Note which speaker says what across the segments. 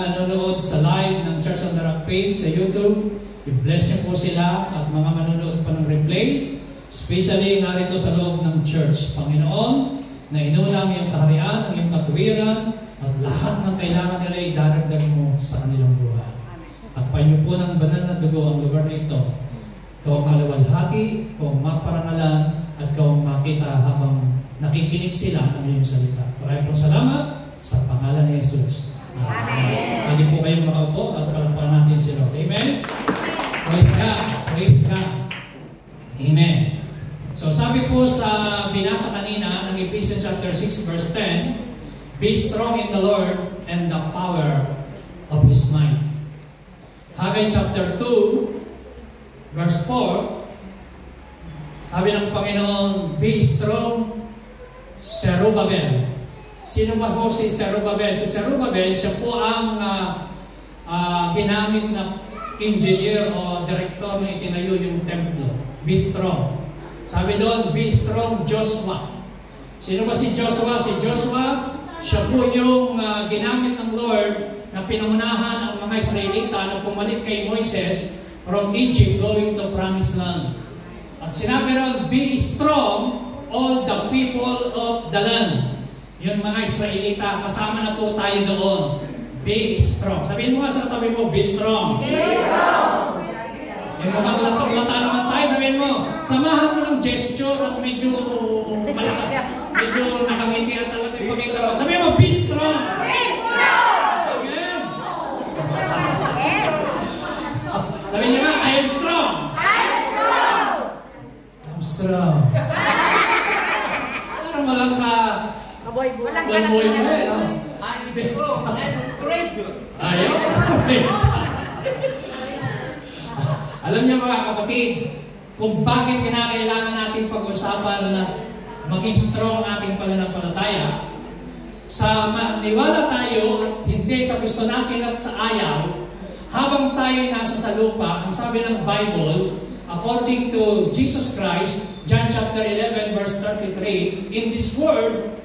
Speaker 1: Nanonood sa live ng Church on the Rock page sa YouTube. I-bless niyo po sila at mga manonood pa ng replay. Especially narito sa loob ng church. Panginoon, na inuna ang iyong kaharian, ang iyong katuwiran, at lahat ng kailangan nila ay daragdag mo sa kanilang buhay. At payo po ng banal na dugo ang lugar na ito. Ikaw ang kaluwalhati, ikaw ang maparangalan, at ikaw ang makita habang nakikinig sila ng iyong salita. Maraming po salamat sa pangalan ni Jesus. Amen. Pwede po kayong makaupo at palakpakan natin si Lord. Amen? Praise God. Praise God. Amen. So sabi po sa binasa kanina ng Ephesians chapter 6 verse 10, be strong in the Lord and the power of His might. Haggai chapter 2 verse 4, sabi ng Panginoon, be strong, Zerubbabel. Sino ba po si Zerubbabel? Si Zerubbabel, siya po ang ginamit na engineer o director na itinayo yung templo. Be strong. Sabi doon, be strong Joshua. Sino ba si Joshua? Si Joshua, siya po yung ginamit ng Lord na pinangunahan ang mga Israelita na pumalit kay Moises from Egypt going to Promised Land. At sinabi ron, be strong all the people of the land. Yung mga Israelita, kasama na po tayo doon. Be strong. Sabihin mo nga sa tabi mo, be strong. Be strong. Yung mga latok-lata naman tayo, sabihin mo, samahan mo ng gesture at medyo malaki, medyo nakangiti at talaga ipakita mo. Sabihin mo, be strong. Be strong. Again. Sabihin nyo nga, I am strong. I am strong. I'm strong. Parang walang ka... Walang boy mo eh. I'm strong. I'm courageous. Ayaw. Alam niyo mga kapatid, kung bakit kinakailangan natin pag-usapan na maging strong ang ating pananampalataya, sa maniwala tayo at hindi sa gusto natin at sa ayaw, habang tayo nasa sa lupa, ang sabi ng Bible, according to Jesus Christ, John chapter 11 verse 33, in this world,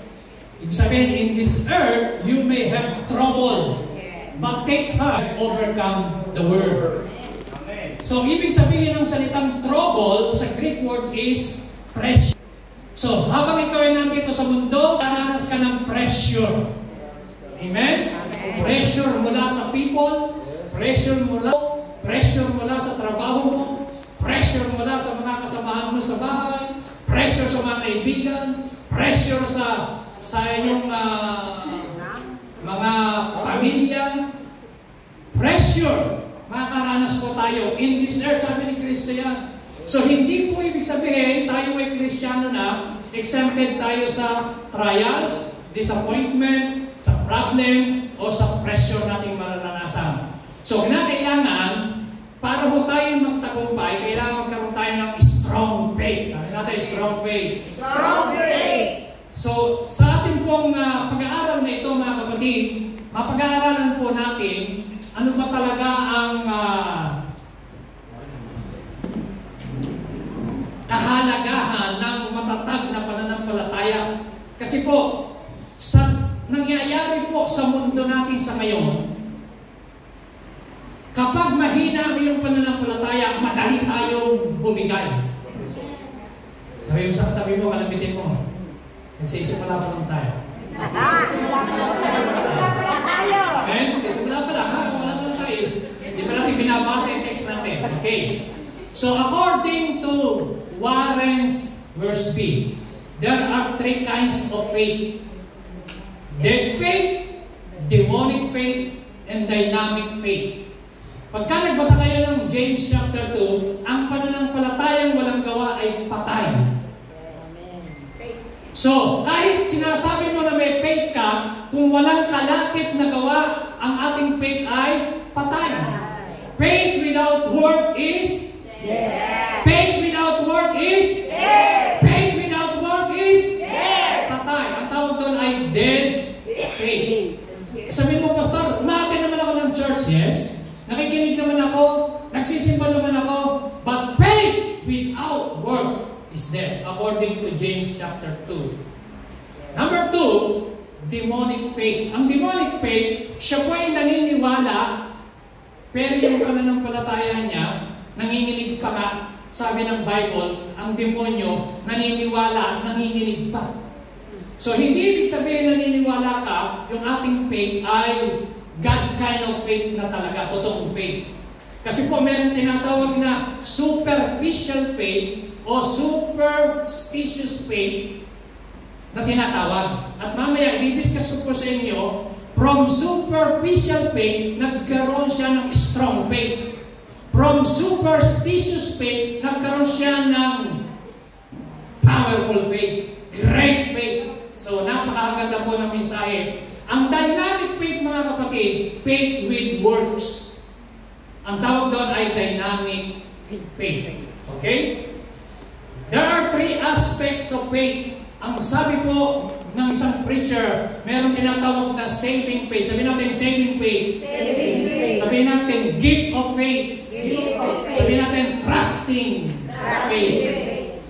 Speaker 1: ibig sabihin, in this earth, you may have trouble, but take heart, overcome the world. So, ibig sabihin ng salitang trouble sa Greek word is pressure. So, habang ikaw ay nandito sa mundo, karanas ka ng pressure. Amen? Pressure mula sa people, pressure mula sa trabaho mo, pressure mula sa mga kasamahan mo sa bahay, pressure sa mga kaibigan, pressure sa iyong mga pamilya, pressure. Makakaranas po tayo. In this earth, sabi ni Kristo yan. So, hindi po ibig sabihin, tayo ay Kristiyano na, exempted tayo sa trials, disappointment, sa problem, o sa pressure nating mararanasan. So, kinakailangan, para po tayo magtagumpay, kailangan magkaroon tayo ng strong faith. Kaya natin, strong faith. Strong faith! So, sa ating pong pag-aaral na ito, mga kapatid, mapag-aaralan po natin ano ba talaga ang kahalagahan ng matatag na pananampalataya. Kasi po, sa nangyayari po sa mundo natin sa ngayon, kapag mahina ang iyong pananampalataya, madali tayong bumigay. Sabi mo sa katabi mo, kalamitin mo. Nagsisimula pa lang tayo. Okay? Nagsisimula pa lang, ha? Wala pa lang tayo. Hindi pa natin binabasa yung text natin. Okay. So, according to Warren's verse B, there are three kinds of faith. Dead faith, demonic faith, and dynamic faith. Pagka nagbasa kayo ng James chapter 2, ang pananampalatayang walang gawa ay patay. So, kahit sinasabi mo na may faith ka, kung walang kalakip na gawa, ang ating faith ay patay. Faith without work is dead. Faith without work is dead. Faith without work is dead. Patay. Ang tawag doon ay dead faith. Sabihin mo, Pastor, umaten naman ako ng church. Yes. Nakikinig naman ako. Nagsisimba naman ako. But faith without work is dead, according to James chapter 2. Number 2, demonic faith. Ang demonic faith, siya po ay naniniwala, pero yung pananampalataya niya, nanginginig pa nga. Sabi ng Bible, ang demonyo, naniniwala, nanginginig pa. So, hindi ibig sabihin naniniwala ka, yung ating faith ay God kind of faith na talaga, totoong faith. Kasi po meron tinatawag na superficial faith o superstitious faith na tinatawag. At mamaya, i-discuss ko sa inyo, from superficial faith, nagkaroon siya ng strong faith. From superstitious faith, nagkaroon siya ng powerful faith, great faith. So, napakaganda po ng mensahe. Ang dynamic faith, mga kapatid, faith with works. Ang tawag doon ay dynamic faith. Okay? There are three aspects of faith. Ang sabi po ng isang preacher, meron tinatawag na saving faith. Sabihin natin, saving faith.
Speaker 2: Saving faith.
Speaker 1: Sabihin natin, gift of faith.
Speaker 2: Gift of faith.
Speaker 1: Sabihin natin, trusting faith.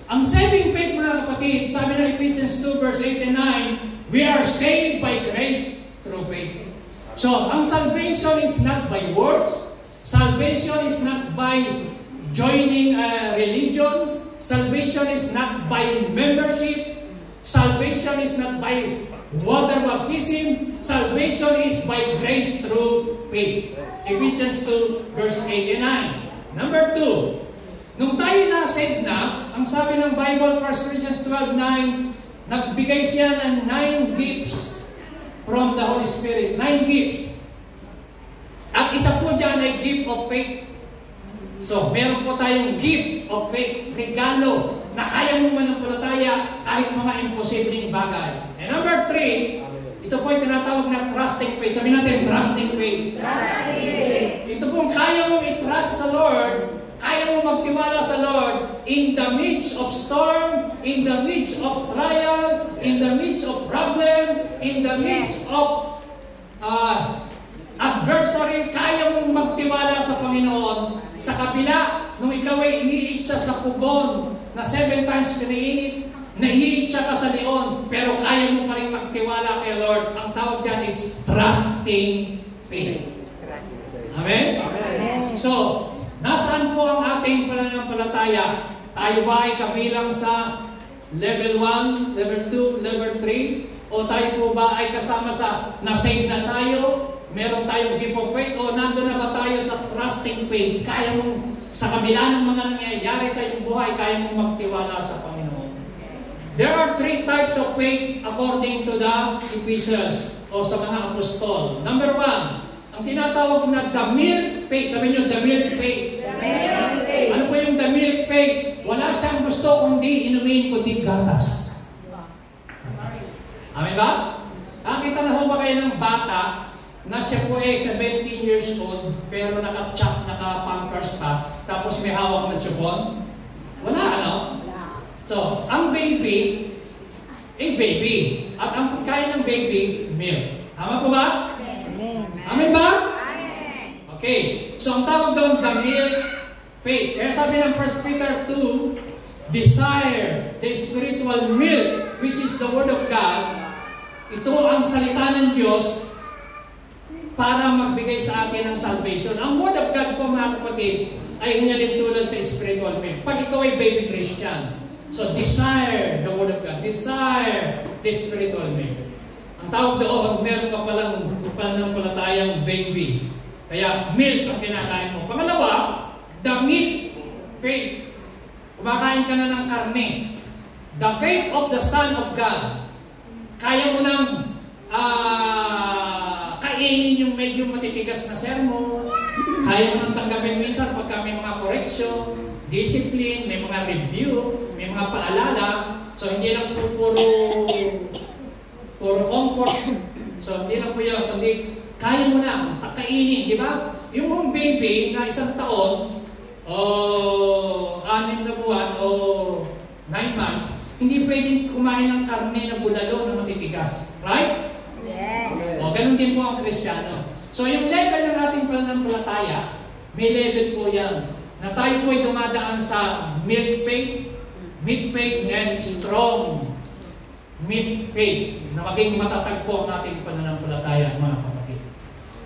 Speaker 1: Ang saving faith, mga kapatid, sabi ng Ephesians 2 verse 8 and 9, we are saved by grace through faith. So, ang salvation is not by works. Salvation is not by joining a religion. Salvation is not by membership. Salvation is not by water baptism. Salvation is by grace through faith. Ephesians 2 verse 8 and 9. Number 2, nung tayo na-saved na, ang sabi ng Bible, 1 Corinthians 12:9, nagbigay siya ng 9 gifts from the Holy Spirit. 9 gifts. At isa po dyan ay gift of faith. So, meron po tayong gift of faith, regalo, na kaya mo manampalataya kahit mga imposibleng bagay. And number 3, ito po ay tinatawag na trusting faith. Sabihin natin, trusting faith.
Speaker 2: Trusting faith.
Speaker 1: Ito pong kaya mong i-trust sa Lord, kaya mo magtiwala sa Lord in the midst of storm, in the midst of trials, in the midst of problem, in the midst of adversary. Kaya mong magtiwala sa Panginoon sa kabila nung ikaw ay iiitsa sa pugon na 7 times piniinit, naiiitsa ka sa leon, pero kaya mo pa rin magtiwala kay Lord. Ang tawag dyan is trusting faith. Amen?
Speaker 2: Amen.
Speaker 1: So, nasaan po ang ating pananampalataya? Tayo ba ay kabilang sa level 1, level 2, level 3? O tayo po ba ay kasama sa na-save na tayo? Meron tayong gift of faith? O nandun na ba tayo sa trusting faith? Kaya mong, sa kabila ng mga nangyayari sa iyong buhay, kaya mong magtiwala sa Panginoon. There are 3 types of faith according to the Ephesians o sa mga apostol. Number 1, ang tinatawag na the milk faith. Sabihin nyo, the milk faith. Ano po yung the milk faith? Wala siyang gusto kundi inumin kundi gatas. Amen ba? Nakita na ho ba kayo ng bata na siya po ay 17 years old pero naka-pampers pa tapos may hawak na chubon? Wala, ano? So, ang baby, baby. At ang pagkain ng baby, milk. Tama po ba? Amen ba? Okay. So, ang tawag doon, the milk faith. Kaya sabi ng 1 Peter 2, desire the spiritual milk, which is the Word of God. Ito ang salita ng Diyos para magbigay sa atin ng salvation. Ang Word of God po, mga kapatid, ay hinalin tulad sa spiritual milk. Pag ikaw ay baby Christian, so desire the Word of God. Desire the spiritual milk. Ang tawag doon, meron ka palang pananampalatayang baby. Kaya milk ang kinakain mo. Pangalawa, the meat faith. Kumakain ka na ng karne. The faith of the Son of God. Kaya mo nang kainin yung medyo matitigas na sermon. Kaya mo nang tanggapin minsan pagka may mga correction, discipline, may mga review, may mga paalala. So hindi lang puro comfort. So hindi lang po yun, kundi kaya mo na kainin, di ba? Yung mong baby na 1 taon, o 6 na buwan, o 9 months, hindi pwedeng kumain ng karne na bulalo na matitigas. Right?
Speaker 2: Yes.
Speaker 1: O, ganun din po ang Kristiyano. So, yung level ng ating pananampalataya, may level po yan. Na tayo po ay dumadaan sa milk faith, and strong meet faith, na maging matatag po ang ating pananampalataya, mga kapatid.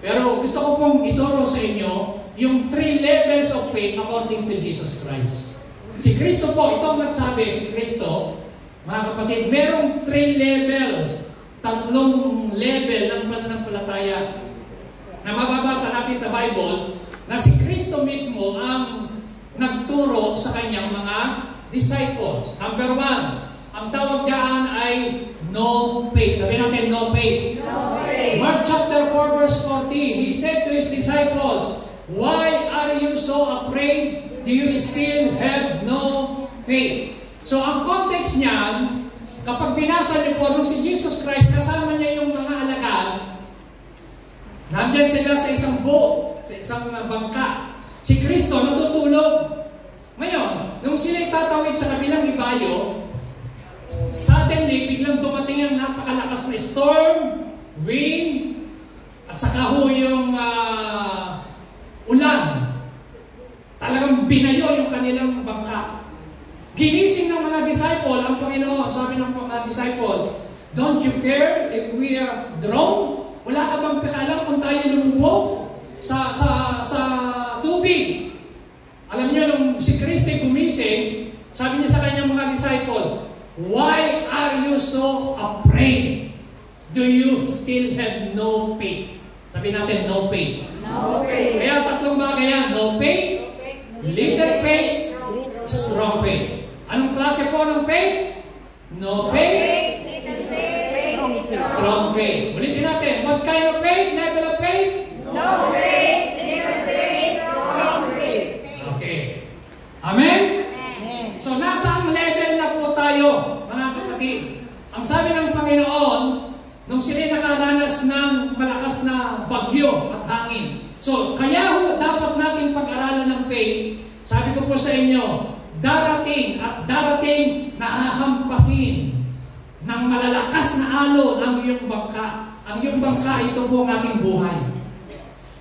Speaker 1: Pero gusto ko pong ituro sa inyo yung 3 levels of faith according to Jesus Christ. Si Kristo po, itong nagsabi, si Kristo, mga kapatid, merong 3 levels, 3 level ng pananampalataya na mababasa natin sa Bible na si Kristo mismo ang nagturo sa kanyang mga disciples. Number 1, ang tawag dyan ay no faith. Sabihin natin, no faith.
Speaker 2: No faith.
Speaker 1: Mark chapter 4 verse 40, He said to His disciples, "Why are you so afraid? Do you still have no faith?" So ang context niyan, kapag binasa niyo po, nung si Jesus Christ, kasama niya yung mga alagad, nandyan sila sa isang boat, sa isang bangka. Si Kristo natutulog. Ngayon, nung sila'y tatawid sa kabilang ibayo, suddenly, biglang dumating ang napakalakas na storm, wind, at saka ho yung ulan. Talagang binayo yung kanilang bangka. Ginising ng mga disciple, ang Panginoon, sabi ng mga disciple, "Don't you care if we are drowned? Wala ka bang pakialam kung tayo lumubog sa tubig?" Alam niyo, nung si Kristo gumising, sabi niya sa kanyang mga disciple, "Why are you so afraid? Do you still have no faith?" Sabi natin, no faith.
Speaker 2: No faith.
Speaker 1: Kaya 3 bagay yan. No faith, little faith, strong faith. Anong klase po ng faith? No faith, strong faith. Ulitin natin. What kind of faith? Level of faith?
Speaker 2: No faith, little faith, strong faith.
Speaker 1: Okay. Amen?
Speaker 2: Amen.
Speaker 1: So, nasa ang level na po tayo, mga kapatid. Ang sabi ng Panginoon, nung sila nakaranas ng malakas na bagyo at hangin. So, kaya ho, dapat natin pag-aralan ng faith. Sabi ko po sa inyo, darating at darating na hahampasin ng malalakas na alon ang iyong bangka. Ang iyong bangka, ito po ang ating buhay.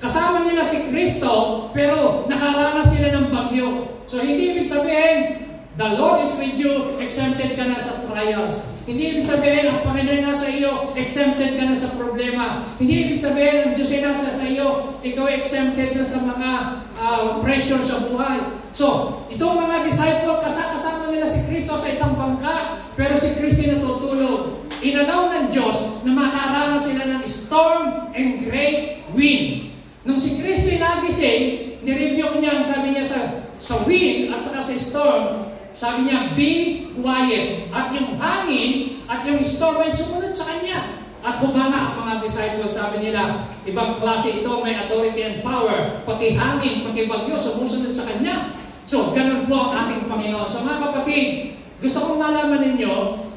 Speaker 1: Kasama nila si Kristo, pero nakaranas sila ng bagyo. So, hindi ibig sabihin, the Lord is with you, exempted ka na sa trials. Hindi ibig sabihin, ang Panginoon nasa iyo, exempted ka na sa problema. Hindi ibig sabihin, ang Diyos ay nasa sa iyo, ikaw ay exempted na sa mga pressure sa buhay. So, itong mga disciple, kasama nila si Kristo sa isang bangka, pero si Kristo natutulog. Inalaw ng Diyos na makaranas sila ng storm and great wind. Nung si Kristo nagising, nirebuke niya, sabi niya sa wind at saka sa storm, sabi niya, "Be quiet." At yung hangin at yung storm ay sumunod sa kanya. At humanga ang mga disciples, sabi nila, ibang klase ito, may authority and power. Pati hangin, pati bagyo, sumusunod sa kanya. So, ganun po ang ating Panginoon. So mga kapatid, gusto kong malaman ninyo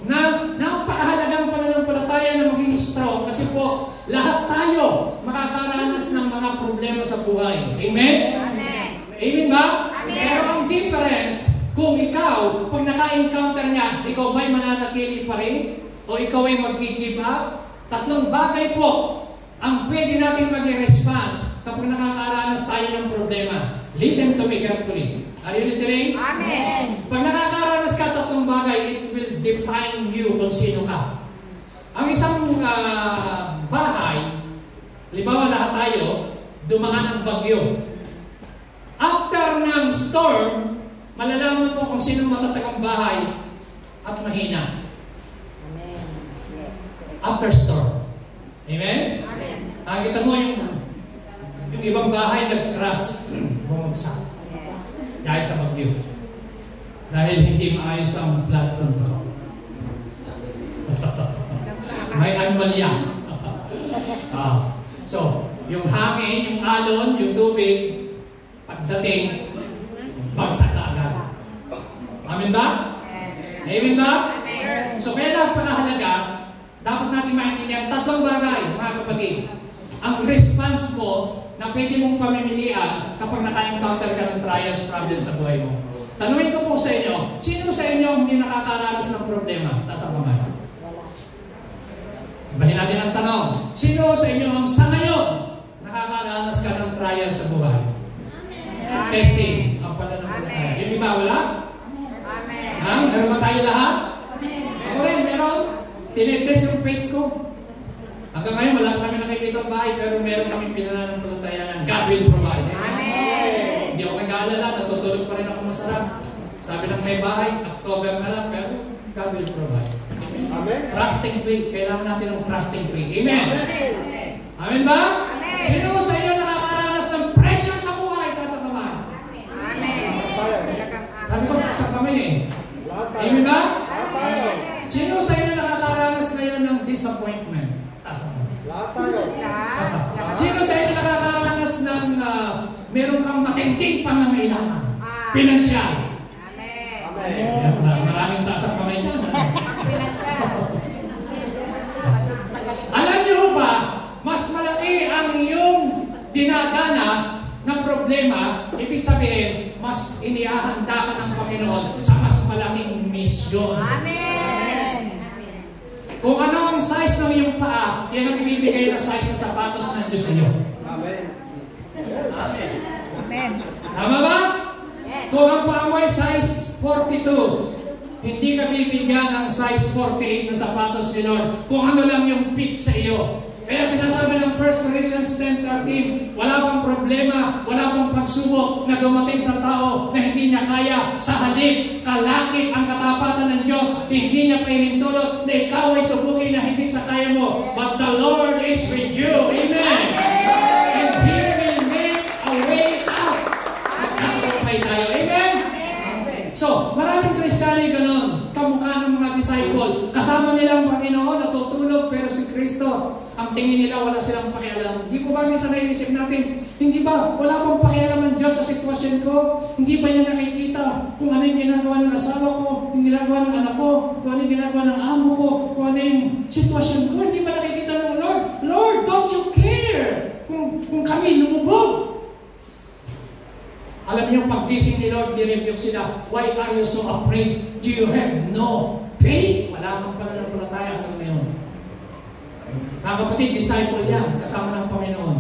Speaker 1: na napakahalagang pananampalataya na maging strong kasi po, lahat tayo makakaranas ng mga problema sa buhay. Amen?
Speaker 2: Amen.
Speaker 1: Amen ba?
Speaker 2: Amen.
Speaker 1: Pero ang difference, kung ikaw, pag naka-encounter niya, ikaw ba'y mananatili pa rin? O ikaw ay mag-give up? 3 bagay po ang pwede natin maging response kapag nakakaranas tayo ng problema. Listen to me carefully. Are you listening?
Speaker 2: Amen.
Speaker 1: Pag nakakaranas ka 3 bagay, it will define you kung sino ka. Ang isang bahay, halimbawa lahat tayo, dumaan ang bagyo. After ng storm, malalaman mo kung sino matatag ang bahay at mahina.
Speaker 2: Amen. Yes.
Speaker 1: After storm. Amen?
Speaker 2: Amen.
Speaker 1: Nakita mo yung ibang bahay nag-crash, bumagsak.
Speaker 2: Yes.
Speaker 1: Dahil sa bagyo. Dahil hindi maayos ang flood control. May anomalya. So, yung hangin, yung alon, yung tubig, pagdating, bagsak na agad. Amen ba?
Speaker 2: Yes.
Speaker 1: Amen ba?
Speaker 2: Amen.
Speaker 1: So, kaya napakahalaga, dapat natin maintindihan 3 bagay, mga kapatid. Ang response mo na pwede mong pamimilian kapag naka-encounter ka ng trials, problems sa buhay mo. Tanungin ko po sa inyo, sino sa inyo hindi nakakaranas ng problema? Taas ang kamay. Ibahin natin ang tanong. Sino sa inyo ang sa ngayon nakakaranas ka ng trials sa buhay?
Speaker 2: Amen.
Speaker 1: Testing. Ang pananampalataya. Yung iba, wala?
Speaker 2: Amen.
Speaker 1: Ha? Meron ba tayo lahat?
Speaker 2: Amen.
Speaker 1: Ako rin, meron. tinitest yung faith ko. Hanggang ngayon, wala kami nakikita ang bahay, pero meron kami pinananampalataya ng God will provide.
Speaker 2: Amen.
Speaker 1: Hindi ako nag-aalala, natutulog pa rin ako masarap. Sabi ng may bahay, October na lang, pero God will provide. Amen.
Speaker 3: Amen.
Speaker 1: Trusting faith. Kailangan natin ng trusting faith. Amen.
Speaker 2: Amen.
Speaker 1: Amen ba?
Speaker 2: Amen.
Speaker 1: Sino sa inyo nakakaranas ng pressure sa buhay dahil sa kamay?
Speaker 2: Amen.
Speaker 1: Sabi ko, sa kamay eh.
Speaker 3: Lahat tayo.
Speaker 1: Amen ba?
Speaker 3: Lahat tayo.
Speaker 1: Sino sa inyo nakakaranas ngayon ng disappointment? Taas ang kamay.
Speaker 3: Lahat tayo.
Speaker 1: Sino sa inyo nakakaranas ng meron kang matinding pangangailangan? Pinansyal.
Speaker 2: Amen.
Speaker 1: Maraming taas ang kamay dyan. Alam niyo ba, mas malaki ang iyong dinadanas na problema, ibig sabihin, mas inihahanda ka ng Panginoon sa mas malaking misyon.
Speaker 2: Amen.
Speaker 1: Kung ano ang size ng iyong paa, yan ang ibibigay na size ng sapatos ng Diyos sa iyo.
Speaker 3: Amen.
Speaker 2: Amen.
Speaker 1: Tama ba? Kung ang paa mo ay size 42, hindi ka bibigyan ng size 48 na sapatos ni Lord kung ano lang yung fit sa iyo. Kaya sinasabi ng 1 Corinthians 10:13, wala pang problema, wala pang pagsubok na dumating sa tao na hindi niya kaya. Sa halip, kalakip ang katapatan ng Diyos, hindi niya pahihintulot na ikaw ay subukin na higit sa kaya mo. But the Lord is with you. Amen. And He will make a way out. Magkakapay tayo. Amen. So, maraming Kristiyano ganun. Kamukha ng mga disciple. Kasama nila ang Panginoon, natutulog, pero si Kristo, ang tingin nila wala silang pakialam. Hindi po ba minsan naiisip natin, hindi ba wala bang pakialam ng Diyos sa sitwasyon ko? Hindi ba niya nakikita kung ano yung ginagawa ng asawa ko, yung ginagawa ng anak ko, kung ano yung ginagawa ng amo ko, kung ano yung sitwasyon ko? Hindi ba nakikita ng Lord? Lord, don't you care kung kami lumubog? Alam niyo, paggising ni Lord, nirebuke sila, why are you so afraid? Do you have no faith? Wala kang pananampalataya hanggang ngayon. Mga kapatid, disciple yan, kasama ng Panginoon.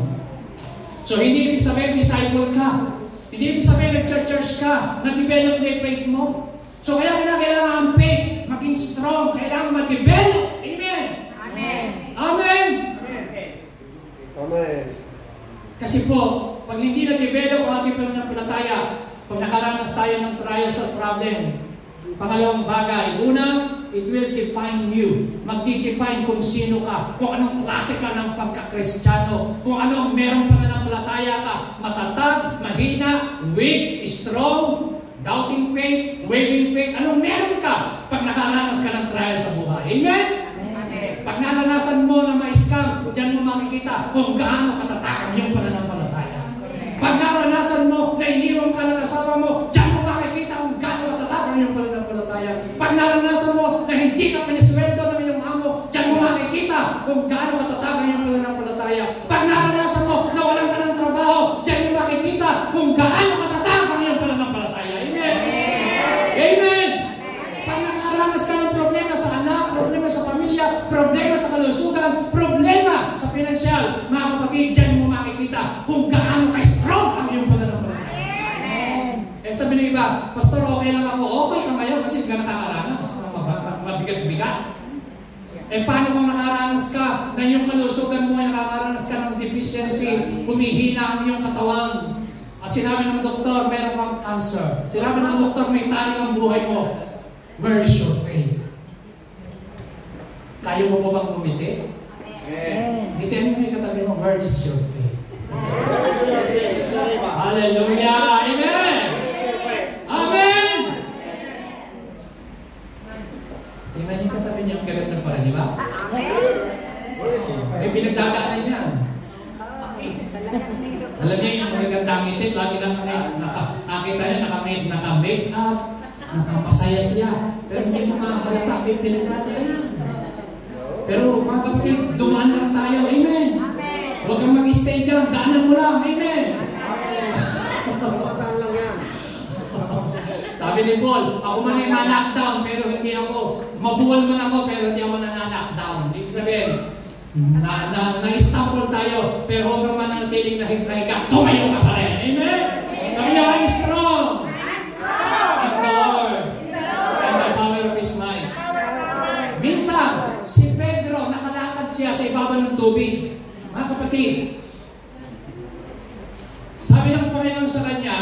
Speaker 1: So, hindi ibig sabihin, disciple ka. Hindi ibig sabihin, nag-church ka, nag-develop na yung faith mo. So, kailangan ang faith, maging strong, kailangan ma-develop. Amen!
Speaker 2: Amen.
Speaker 1: Amen!
Speaker 3: Amen.
Speaker 1: Kasi po, pag hindi na-develop ang ating pananampalataya, pag nakaranas tayo ng trials at problem, pangalawang bagay, una, it will define you. Magdi-define kung sino ka, kung anong klase ka ng pagka-Kristiyano, kung anong merong pananampalataya ka, matatag, mahina, weak, strong, doubting faith, waving faith, anong meron ka pag nakaranas ka ng trials sa buhay. Amen? Pag naranasan mo na ma-scam, diyan mo makikita kung gaano katatakan yung pananampalataya. Pag naranasan mo na iniwan ka ng asawa mo, diyan mo makikita kung gaano katatakan yung pananampalataya. Pag naranasan mo na hindi ka pinisweldo ng iyong amo, diyan mo makikita kung gaano katatakan yung pananampalataya. Pag naranasan mo na walang ka ng trabaho, diyan mo makikita kung gaano katatakan yung pananampalataya. Amen? Amen! Pag nakaranas ka ng problema sa anak, problema sa pamilya, problema sa kalusugan, problema sa pinansyal, mga kapatid, dyan mo makikita kung gaano ka-strong ang iyong pananampalataya. Eh sabi ng iba, Pastor, okay lang ako. Okay ka ngayon kasi hindi ka nakakaranas. Mabigat-bigat. Eh paano kung nakaranas ka na yung kalusugan mo ay nakakaranas ka ng deficiency, humihina ang iyong katawan. At sinabi ng doktor, meron kang cancer. Sinabi ng doktor, may taling ang buhay mo. Where is your faith? Kaya mo ba bang gumiti? Gitiin mo yung katabi mo, where is your faith? Hallelujah! Amen! Amen! Tingnan yung katabi niya, ang gaganda pa rin, di ba? May pinagdadaanan yan. Alam niya yung magagandang ngiti, lagi lang nakakita niya, naka-make up, nakapasaya siya. Pero hindi mo makahalata, may pinagdadaanan. Pero mga kapatid, dumaan lang tayo. Amen. Huwag kang mag-stay dyan. Daanan mo lang. Amen.
Speaker 3: Daan lang yan.
Speaker 1: Sabi ni Paul, ako man ay na-lockdown, pero hindi ako, mabuwal man ako, pero hindi ako na-lockdown. Ibig sabihin, na-istanbul tayo, pero huwag kang manatiling nahihiga, tumayo ka pa rin. Amen. Sabi niya, I'm strong. In the Lord. And the power of His might. Minsan, kapatid, sabi ng Panginoon sa kanya,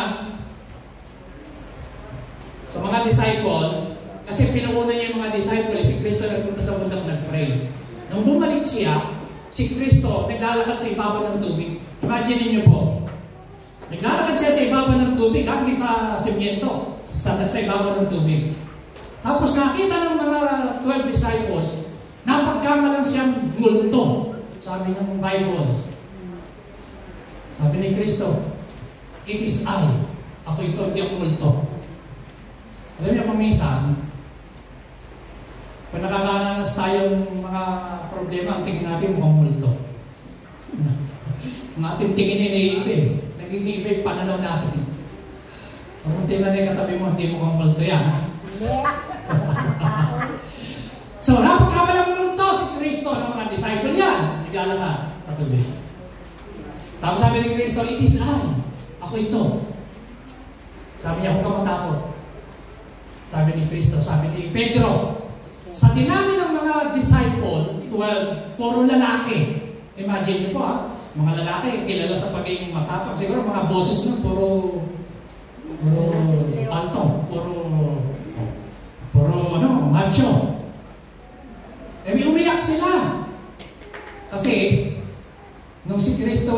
Speaker 1: sa mga disciple, kasi pinuuna niya yung mga disciple, si Kristo nagpunta sa mundang nag-pray. Nung bumalik siya, si Kristo naglalakad sa ibabaw ng tubig. Imagine niyo po, naglalakad siya sa ibabaw ng tubig, hanggang sa simyento, sa ibabaw ng tubig. Tapos nakita ng mga 12 disciples, napagkamalan siyang multo. Sabi ng Bible. Sabi ni Kristo, it is I. Ako ito, hindi ako multo. Alam niyo kung minsan, kung nakakaranas tayong mga problema, ang tingin natin mukhang multo. Ang ating tingin iniiba, nagiging iba yung pananaw natin. Kung tingnan na katabi mo, hindi mukhang multo yan. So, napagkamalang multo si Kristo ng mga disciple yan. Naglalakad sa tubig. Tapos sabi ni Kristo, it is I. Ako ito. Sabi niya, huwag ka matakot. Sabi ni Kristo, sabi ni Pedro, sa dinami ng mga disciple, 12, puro lalaki. Imagine niyo po mga lalaki, kilala sa pagiging matapang. Siguro mga boses na puro alto, puro macho. May umiyak sila. Kasi, nung si Kristo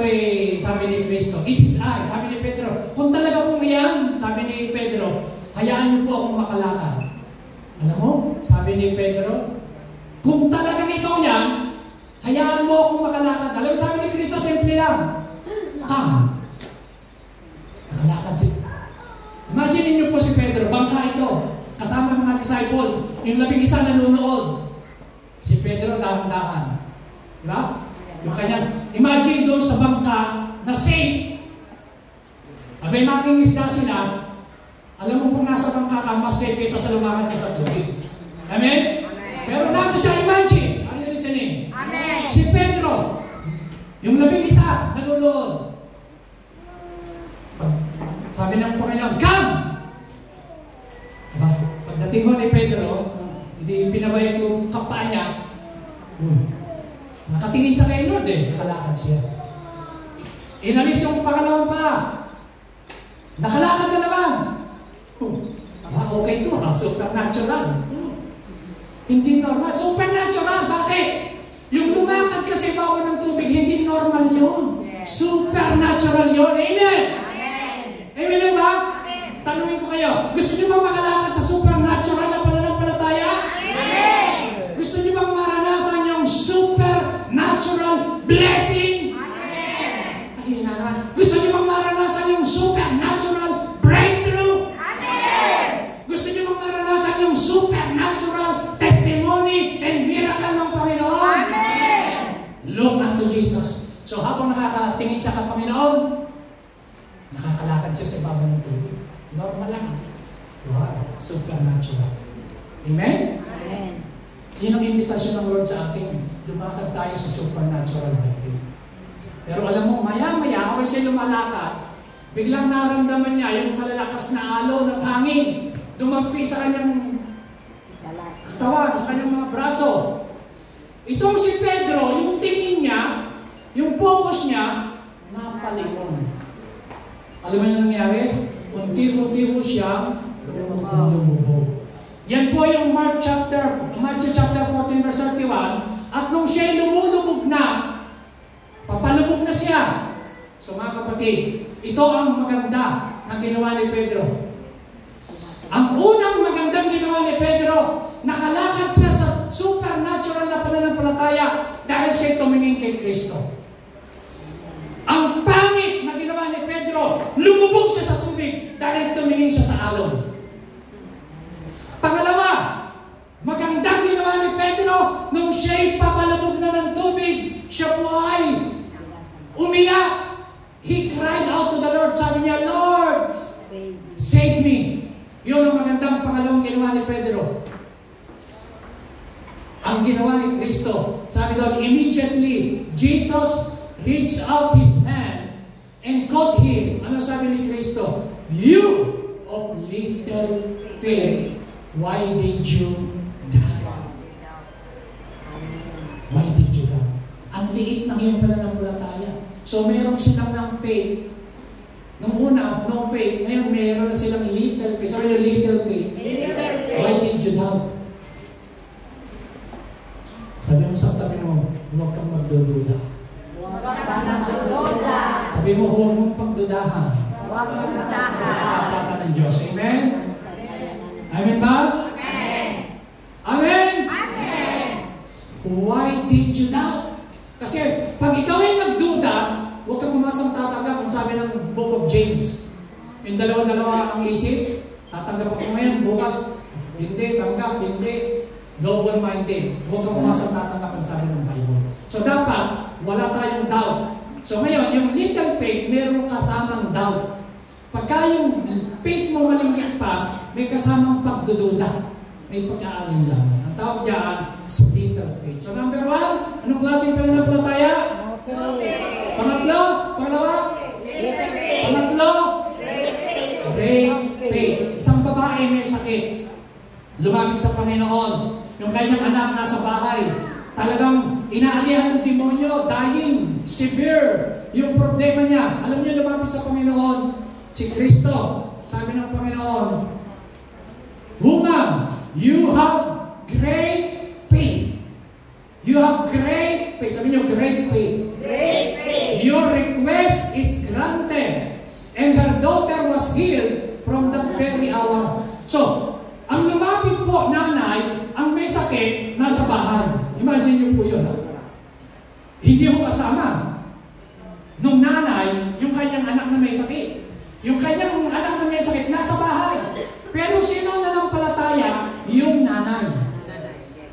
Speaker 1: sabi ni Kristo, it is I. Sabi ni Pedro, kung talaga pong yan, sabi ni Pedro, hayaan niyo po akong makalakad. Alam mo, sabi ni Pedro, kung talagang ikaw yan, hayaan mo akong makalakad. Alam mo, sabi ni Kristo, simple lang. Come. Makalakad siya. Imagine niyo po si Pedro, bangka ito, kasama ng mga disciple, yung 11 nanonood. Si Pedro dahan-dahan. Diba? Yung kanya, imagine doon sa bangka na safe. Abay, makingisda sila. Alam mo kung nasa bangka ka, mas safe kaysa sa lumangan ka sa tubig. Amen? Pero natin siya, imagine. Are you listening?
Speaker 2: Amen.
Speaker 1: Si Pedro, yung 11 nanonood. Sabi ng Panginoon, come! Diba? Pagdating ko ni Pedro, hindi pinabayad yung kapaa niya. Nakatingin sa kay Lord nakalakad siya. Inalis yung pangalawang pa. Nakalakad na naman. Okay ito, supernatural. Hindi normal. Supernatural, bakit? Yung lumakad kasi bawal ng tubig, hindi normal yun. Supernatural yun. Amen? Amen ba? Tanungin ko kayo, gusto niyo bang makalakad sa supernatural na pananampalataya?
Speaker 2: Amen!
Speaker 1: Gusto niyo bang maranasan yung supernatural blessing?
Speaker 2: Amen!
Speaker 1: Ay, naman. Gusto niyo bang maranasan yung supernatural breakthrough?
Speaker 2: Amen!
Speaker 1: Gusto niyo bang maranasan yung supernatural testimony and miracle ng Panginoon?
Speaker 2: Amen!
Speaker 1: Look unto Jesus. So habang nakakatingin sa Panginoon, nakakalakad siya sa ibabaw ng tubig. Normal lang. Wow, supernatural. Amen?
Speaker 2: Amen.
Speaker 1: Yun ang invitasyon ng Lord sa atin. Lumakad tayo sa supernatural life. Pero alam mo, maya-maya, habang siya lumalakad, biglang naramdaman niya yung malalakas na alo ng hangin. Dumampi sa kanyang katawan, sa kanyang mga braso. Itong si Pedro, yung tingin niya, yung focus niya, napalingon. Alam mo yung nangyari? Unti-unti siya lumubog. Yan po yung Matthew chapter 14 verse 31. At nung siya'y lumulubog na, papalubog na siya. So mga kapatid, ito ang maganda na ginawa ni Pedro. Ang unang magandang ginawa ni Pedro, nakalakad siya sa supernatural na pananampalataya dahil siya tumingin kay Kristo. Ang pangit na ginawa ni Pedro, lumubog siya sa tubig dahil tumingin siya sa alon. Pangalawa, magandang ginawa ni Pedro, nung siya'y papalubog na ng tubig, siya po ay umiyak. He cried out to the Lord. Sabi niya, Lord, save me. Yun ang magandang pangalawang ginawa ni Pedro. Ang ginawa ni Kristo, sabi doon, immediately, Jesus reached out His hand and caught him. Ano sabi ni Kristo? You of little faith, why did you die? Why did you die? Ang liit ng iyong pananampalataya. So meron silang ng faith. Nung una, no faith. Ngayon, meron na silang little faith. Sorry, little faith. Why did you doubt? Sabi mo sa tabi mo, huwag kang magdududa. Sabi mo, huwag mong pagdudahan. Kapatan ng Diyos. Amen? Amen ba?
Speaker 2: Amen.
Speaker 1: Amen?
Speaker 2: Amen.
Speaker 1: Why did you doubt? Kasi pag ikaw ay nagduda, huwag kang umasang tatanggap. Ang sabi ng Book of James. Yung dalawa-dalawa ang isip, tatanggap ako ngayon, bukas, hindi, tanggap, hindi. Double-minded. Huwag kang umasang tatanggap ang sabi ng Bible. So dapat, wala tayong doubt. So ngayon, yung little faith, meron kasamang doubt. Pagka yung faith mo malinggit pa, may kasamang pagdududa. May pag-aalinlangan. Ang tawag dyan, is little faith. So number 1, anong klaseng pananampalataya? Pangatlo? Pangalawa? Pangatlo? Great faith. Isang babae may sakit. Lumapit sa Panginoon. Yung kanyang anak nasa bahay. Talagang inaalihan ng demonyo, dying, severe. Yung problema niya. Alam niyo, lumapit sa Panginoon, si Kristo. Sabi ng Panginoon, Woman, you have great faith. You have great faith. Sabi niyo, great faith.
Speaker 2: Great faith.
Speaker 1: Your request is granted. And her daughter was healed from that very hour. So, ang lumapit po, nanay, ang may sakit, nasa bahay. Imagine niyo po yun. Hindi ko kasama. Nung nanay, yung kanyang anak na may sakit. Yung kanyang anak na may sakit, nasa bahay. Pero sino nanampalataya? Yung nanay.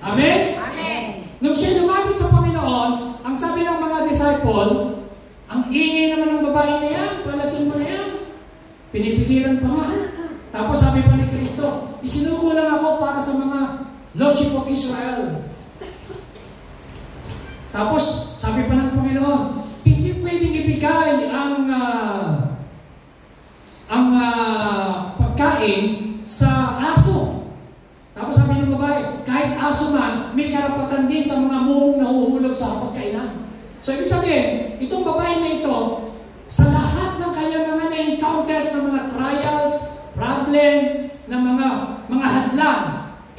Speaker 1: Amen?
Speaker 2: Amen.
Speaker 1: Nung siya lumapit sa Panginoon, ang sabi ng mga disciple, ang ingay naman ng babae na yan, palasin mo na yan. Pinipigilan pa nga. Tapos sabi pa ni Kristo, isinugo lang ako para sa mga lost sheep of Israel. Tapos sabi pa ng Panginoon, hindi pwedeng ibigay ang pagkain sa aso. Tapos sabi ng babae, kahit aso man, may karapatan din sa mga mumong nahuhulog sa pagkainan. So ibig sabihin, itong babae na ito, sa lahat ng kanyang mga na-encounters ng mga trials, problem, ng mga hadlang,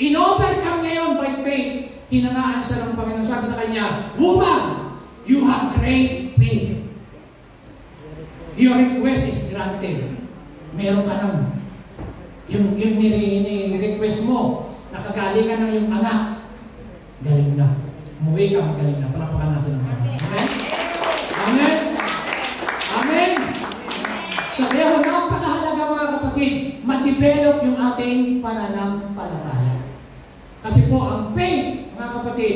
Speaker 1: in-overcome ngayon by faith, hinangaan siya ng Panginoon. Sabi sa kanya, Woman, you have great faith. Your request is granted. Meron ka ng yung ni-request mo, nakagaling ka ng iyong anak, galing na. Umuwi ka, magaling na. Palapakan natin ng Panginoon. Amen? Amen? Amen? So kaya napakahalaga mga kapatid, ma-develop yung ating pananampalataya. Kasi po ang faith, mga kapatid,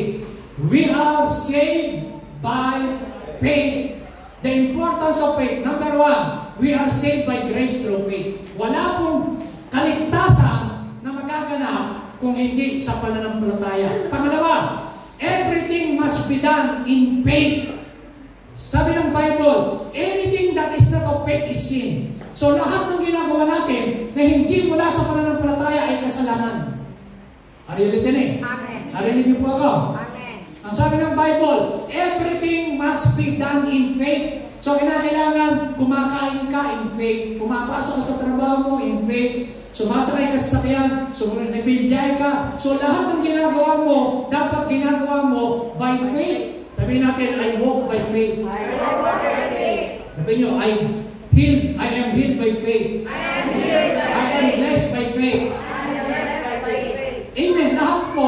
Speaker 1: we are saved by faith. The importance of faith, number 1, we are saved by grace through faith. Wala pong kaligtasan na magaganap kung hindi sa pananampalataya. Pangalawa, everything must be done in faith. Sabi ng Bible, anything that is not of faith is sin. So lahat ng ginagawa natin na hindi mula sa pananampalataya ay kasalanan. Are you listening?
Speaker 2: Amen.
Speaker 1: Narinig niyo po ako?
Speaker 2: Amen.
Speaker 1: Ang sabi ng Bible, everything must be done in faith. So kinakailangan kumakain ka in faith, pumapasok ka sa trabaho mo in faith, sumasakay ka sa sakyan, nagbibiyahe ka. So lahat ng ginagawa mo, dapat ginagawa mo by faith. Sabihin natin, I walk by faith.
Speaker 2: I walk by faith.
Speaker 1: Sabihin nyo, I am healed by faith.
Speaker 2: I am healed by
Speaker 1: I am
Speaker 2: faith.
Speaker 1: blessed by faith.
Speaker 2: I am blessed by faith.
Speaker 1: Amen. Lahat po,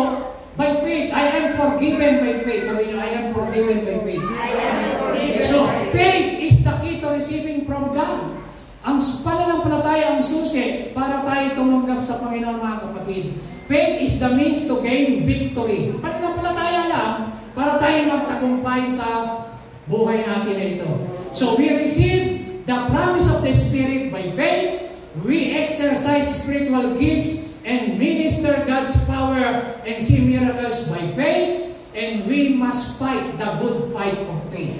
Speaker 1: by faith. I am forgiven by faith. Sabihin nyo, I am forgiven by faith.
Speaker 2: I am forgiven.
Speaker 1: So, faith is the key to receiving from God. Ang pananampalataya ang susi para tayo tumanggap sa Panginoon, mga kapatid. Faith is the means to gain victory. Pananampalataya lang para tayo magtagumpay sa buhay natin na ito. So, we receive the promise of the Spirit by faith. We exercise spiritual gifts and minister God's power and see miracles by faith. And we must fight the good fight of faith.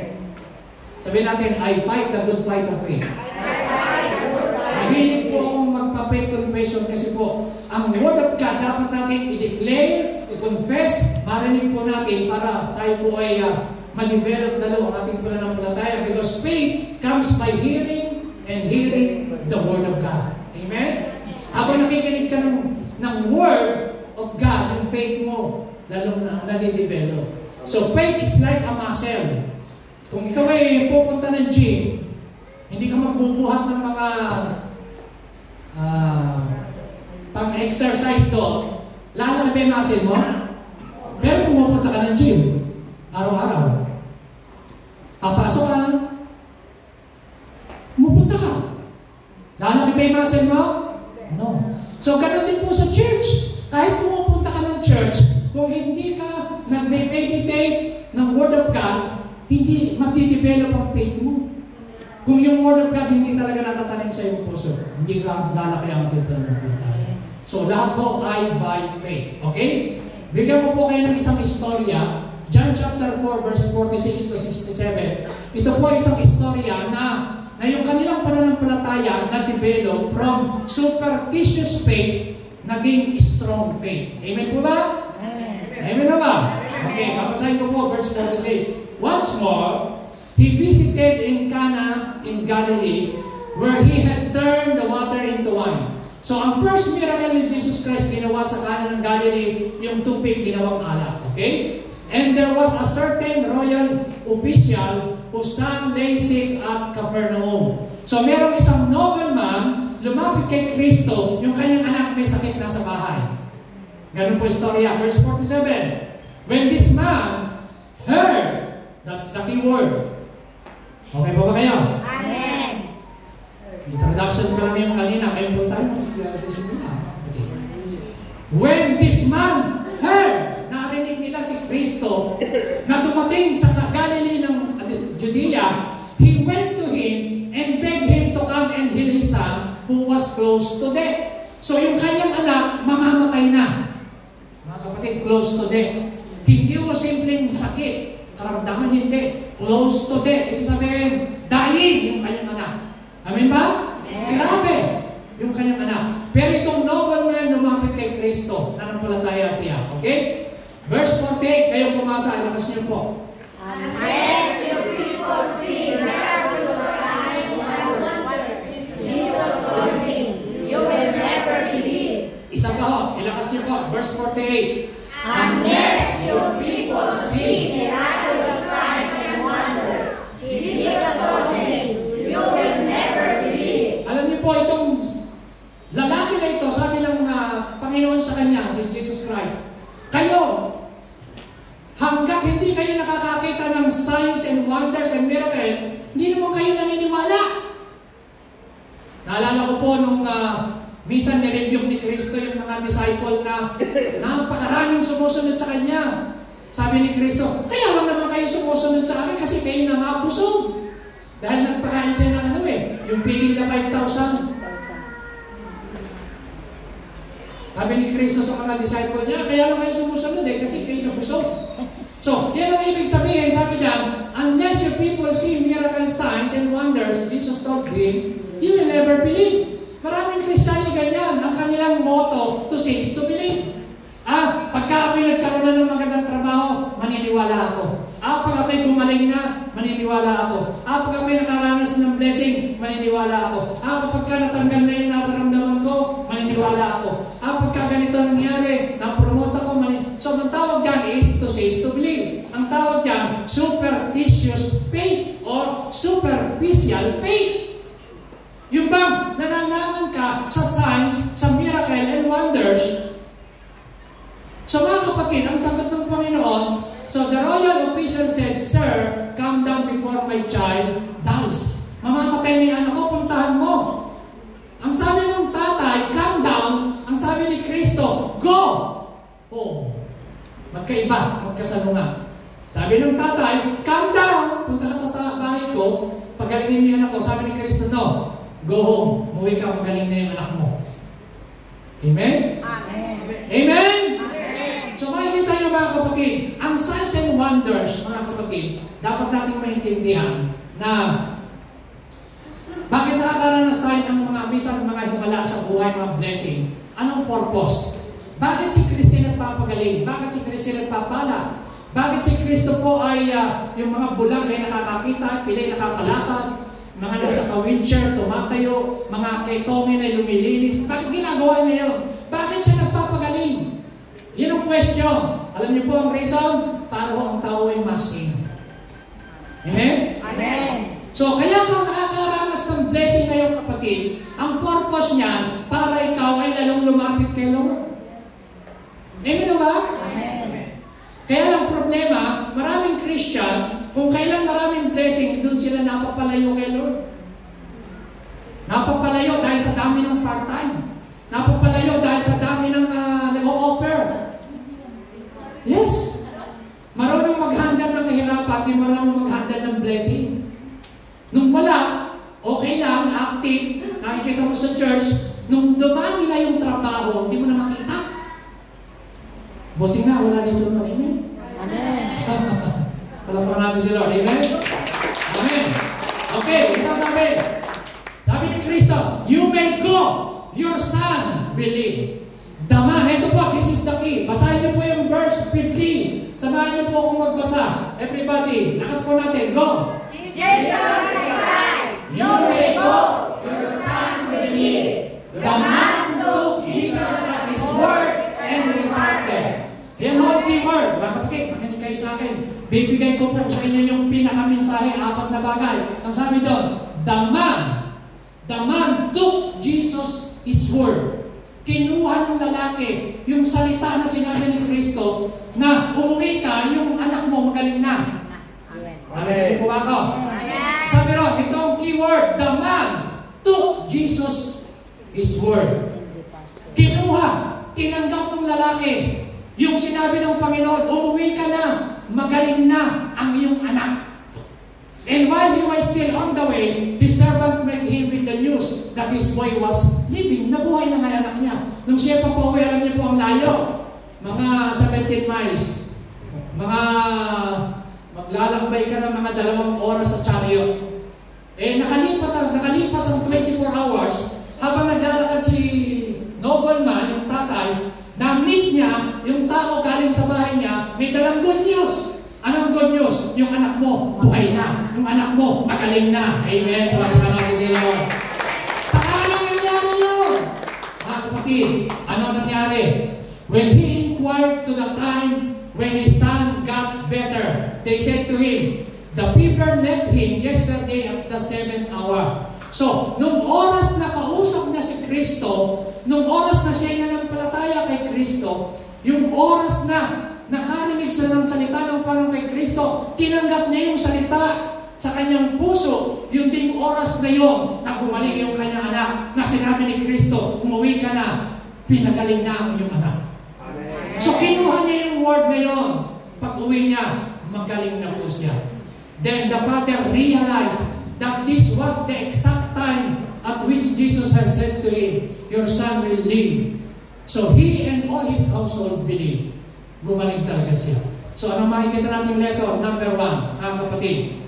Speaker 1: Sabihin natin, I fight the good fight of faith. Mahilig po akong magpa-faith confession kasi po, ang Word of God dapat natin i-declare, i-confess, marinig po natin para tayo po ay ma-develop lalo ang ating pananampalataya because faith comes by hearing and hearing the Word of God. Amen? Habang nakikinig ka ng Word of God, yung faith mo, lalong nade-develop. So faith is like a muscle. Kung ikaw ay pupunta ng gym, hindi ka magbubuhat ng mga pang-exercise doon, lalo na ba yung muscle mo? Pero pumupunta ka ng gym, araw-araw. Papasok ka, pumupunta ka. Lalo na ba yung muscle mo? No. So, ganun din po sa church. Kahit pumupunta ka ng church, kung hindi ka nag-meditate ng Word of God, hindi magdi-develop ang faith mo. Kung yung Word of God hindi talaga natatanim sa iyong puso, hindi ka lalaki ang ating pananampalataya. So, lahat ko ay by faith. Okay? Bigyan ko po kayo ng isang istorya. John chapter 4, verse 46 to 67. Ito po isang istorya na yung kanilang pananampalataya na-develop from superstitious faith naging strong faith. Amen po ba? Amen na ba? Okay, babasahin ko po verse 46. Once more, he visited in Cana in Galilee where he had turned the water into wine. So, ang first miracle ni Jesus Christ ginawa sa Cana ng Galilee, yung tubig ginawang alak. Okay? And there was a certain royal official whose son lay sick at Capernaum. So, merong isang nobleman lumapit kay Kristo, yung kanyang anak may sakit na sa bahay. Ganun po istorya. Verse 47. When this man heard, that's the key word. Okay po ba kayo?
Speaker 2: Amen.
Speaker 1: Introduction ko lang yung kanina, kayo po tayo sisimula. When this man heard, narinig nila si Kristo na dumating sa Galilee ng Judea, he went to him and begged him to come and heal his son who was close to death. So yung kanyang anak, mamamatay na. Mga kapatid, close to death. Hindi mo simpleng sakit. Karamdaman hindi. Close to death. Ibig sabihin, dying yung kanyang anak. Amen ba? Grabe yung kanyang anak. Pero itong nobleman lumapit kay Kristo. Nanampalataya siya. Okay? Verse 48, kayo pumasa. Lakas niyo po.
Speaker 2: Unless you people see miraculous signs and wonders Jesus told him, you will never believe.
Speaker 1: Isa pa ho. Ilakas niyo po. Verse 48.
Speaker 2: Unless you people see miraculous signs and wonders Jesus told him, you will never believe.
Speaker 1: Alam niyo po, itong lalaki na ito, sabi ng Panginoon sa kanya, si Jesus Christ, kayo, hanggang hindi kayo nakakakita ng signs and wonders and miracle, hindi naman kayo naniniwala. Naalala ko po nung minsan nirebuke ni Kristo yung mga disciple na napakaraming sumusunod sa Kanya. Sabi ni Kristo, kaya lang naman kayo sumusunod sa akin kasi kayo na mabusog. Dahil nagpakain siya ng yung feeding na 5,000. Sabi ni Kristo sa mga disciple niya, kaya lang kayo sumusunod kasi kayo nabusog. So, yan ang ibig sabihin, sabi niya, unless your people see miracle signs and wonders, Jesus told him, you will never believe. Maraming Kristiyano ganyan, ang kanilang motto, to see is to believe. Pagka ako'y nagkaroon na ng magandang trabaho, maniniwala ako. Pag ako'y gumaling na, maniniwala ako. Pag ako'y nakaranas ng blessing, maniniwala ako. Kapag natanggal na yung nakaramdaman ko, maniniwala ako. Pagka ganito nangyari, na-promote ako, So, ang tawag dyan is to see is to believe. Ang tawag dyan, superstitious faith or superficial faith. Yung bang nananaman ka sa signs, sa miracle and wonders. So mga kapatid, ang sagot ng Panginoon, so the royal official said, Sir, come down before my child dies. Mamamatay ni anak ko, puntahan mo. Ang sabi ng tatay, come down. Ang sabi ni Kristo, go home. Magkaiba, magkasalungan. Sabi ng tatay, come down. Punta ka sa bahay ko. Pagalingin ni anak ko. Sabi ni Kristo, no. Go home. Muwi ka, magaling na yung anak mo. Amen?
Speaker 2: Amen.
Speaker 1: Amen?
Speaker 2: Amen.
Speaker 1: So makikita niyo mga kapatid, ang signs and wonders, mga kapatid, dapat natin maintindihan na bakit nakakaranas tayo ng mga minsan mga himala sa buhay, mga blessing. Anong purpose? Bakit si Kristo nagpapagaling? Bakit si Kristo nagpapala? Bakit si Kristo po ay yung mga bulag ay nakakakita, pilay nakapalakad, mga nasa ka-wheelchair, tumatayo, mga ketongin ay lumilinis. Bakit ginagawa niya yun? Bakit siya nagpapagaling? Yun ang question. Alam niyo po ang reason? Para ho ang tao ay masin. Amen?
Speaker 2: Amen.
Speaker 1: So, kaya kung nakakaranas ng blessing ngayon, kapatid, ang purpose niyan para ikaw ay lalong lumapit kay Lord. Amen ba?
Speaker 2: Amen.
Speaker 1: Kaya lang problema, maraming Christian, kung kailan maraming blessing, doon sila napapalayo kay Lord. Napapalayo dahil sa dami ng part-time. Napapalayo dahil sa dami ng nag-o-offer. Yes. Marunong mag-handle ng kahirapan, di marunong mag-handle ng blessing. Nung wala, okay lang, active, nakikita mo sa church, nung dumami na yung trabaho, hindi mo na makita. Buti nga, wala dito na, amen?
Speaker 2: Amen.
Speaker 1: Palapakan natin si Lord, amen? Amen. Okay, ito sabi ni Kristo, you may go, your son believe. Dama, ito po, this is the key. Basahin niyo po yung verse 15. Samahan niyo po akong magbasa. Everybody, lakas po natin, go!
Speaker 2: Jesus replied, you may go, your son believe.
Speaker 1: The man took Jesus at his word and departed. Yan ang keyword. Mga kapatid, makinig kayo sa akin. Bibigay ko po sa inyo yung pinakamensahe, 4 na bagay. Ang sabi doon, the man took Jesus his word. Kinuha ng lalaki yung salita na sinabi ni Kristo na umuwi ka, yung anak mo magaling na. Amen. Kuha ko. Sabi ron, itong keyword, the man took Jesus his word. Kinuha, tinanggap ng lalaki yung sinabi ng Panginoon, umuwi ka na, magaling na ang iyong anak. And while he was still on the way, his servant met him with the news that his boy was living. Nabuhay na nga anak niya. Nung siya pa po, alam niyo po ang layo. Mga 17 miles. Maglalakbay ka ng mga 2 oras sa chariot. Eh, nakalipas ang 24 hours, habang naglalakad si nobleman, yung tatay, na-meet niya yung tao galing sa bahay niya, may dalang good news. Anong good news? Yung anak mo, buhay na. Yung anak mo, magaling na. Amen. Palapakan natin si Lord. Paano nangyari yun? Mga kapatid, ano nangyari? When he inquired to the time when his son got better, they said to him, the fever left him yesterday at the 7th hour. So, nung oras na kausap niya si Kristo, nung oras na siya nanampalataya kay Kristo, yung oras na nakarinig siya ng salita ng Panginoon kay Kristo, tinanggap niya yung salita sa kanyang puso, yung ding oras na yon na gumaling yung kanyang anak, na sinabi ni Kristo, umuwi ka na, pinagaling na ang iyong anak. Amen. So kinuha niya yung word na yon. Pag uwi niya, magaling na po siya. Then the father realized that this was the exact time at which Jesus has said to him, your son will live. So he and all his household believed. Gumaling talaga siya. So ano makikita natin lesson? Number 1, mga kapatid.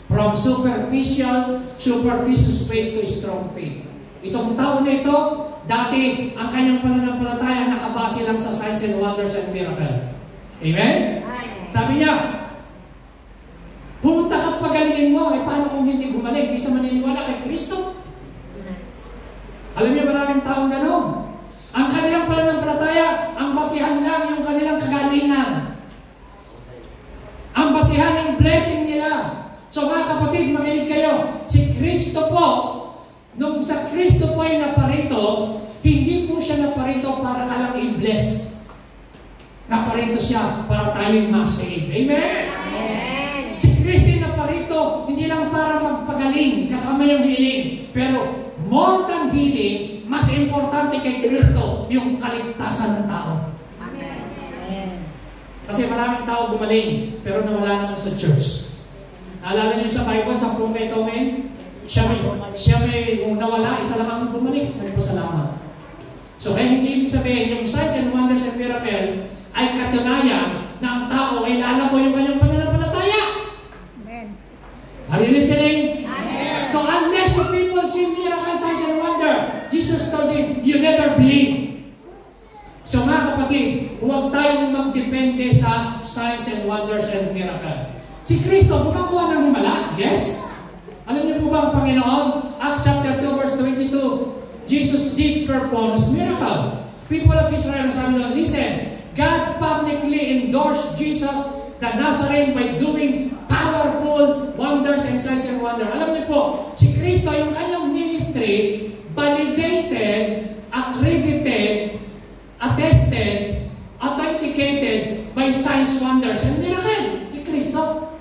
Speaker 1: From superstitious faith to strong faith. Itong taon na ito, dati ang kanyang pananampalataya nakabase lang sa signs and wonders and miracle. Amen? Sabi niya, pumunta ka pagalingin mo, paano kung hindi gumaling? Hindi sa maniniwala kay Kristo. Alam niyo, maraming taong gano'n. Ang kanilang pananampalataya, ang basihan lang yung kanilang kagalingan. Ang basihan yung blessing nila. So mga kapatid, makinig kayo. Si Kristo po, nung sa Kristo po ay naparito, hindi po siya naparito para ka lang i-bless. Naparito siya para tayo'y ma-save. Amen? Amen. Si Kristo ay naparito, hindi lang para magpagaling, kasama yung healing. Pero more than healing, mas importante kay Kristo yung kaligtasan ng tao. Amen. Kasi maraming tao gumaling, pero nawala naman sa church. Naalala niyo sa Bible, 10 ketongin? Siya may nawala, isa lang ang bumalik. Nagpasalamat. So kaya hindi ibig sabihin, yung signs and wonders and miracle ay katunayan na ang tao ay lalago yung kanyang pananampalataya. Amen. Are you listening? Amen. So unless you people see miracles, signs and wonders, Jesus told him, you never believe. So mga kapatid, huwag tayong magdepende sa signs and wonders and miracle. Si Kristo, gumagawa ng himala? Yes. Alam niyo po ba ang Panginoon? Acts chapter 2 verse 22. Jesus did perform miracle. People of Israel, sabi nila, listen, God publicly endorsed Jesus the Nazarene by doing powerful wonders and signs and wonders. Alam niyo po, si Kristo, yung kanyang ministry, validated, accredited, attested, authenticated by signs, wonders, and miracle. Si Kristo.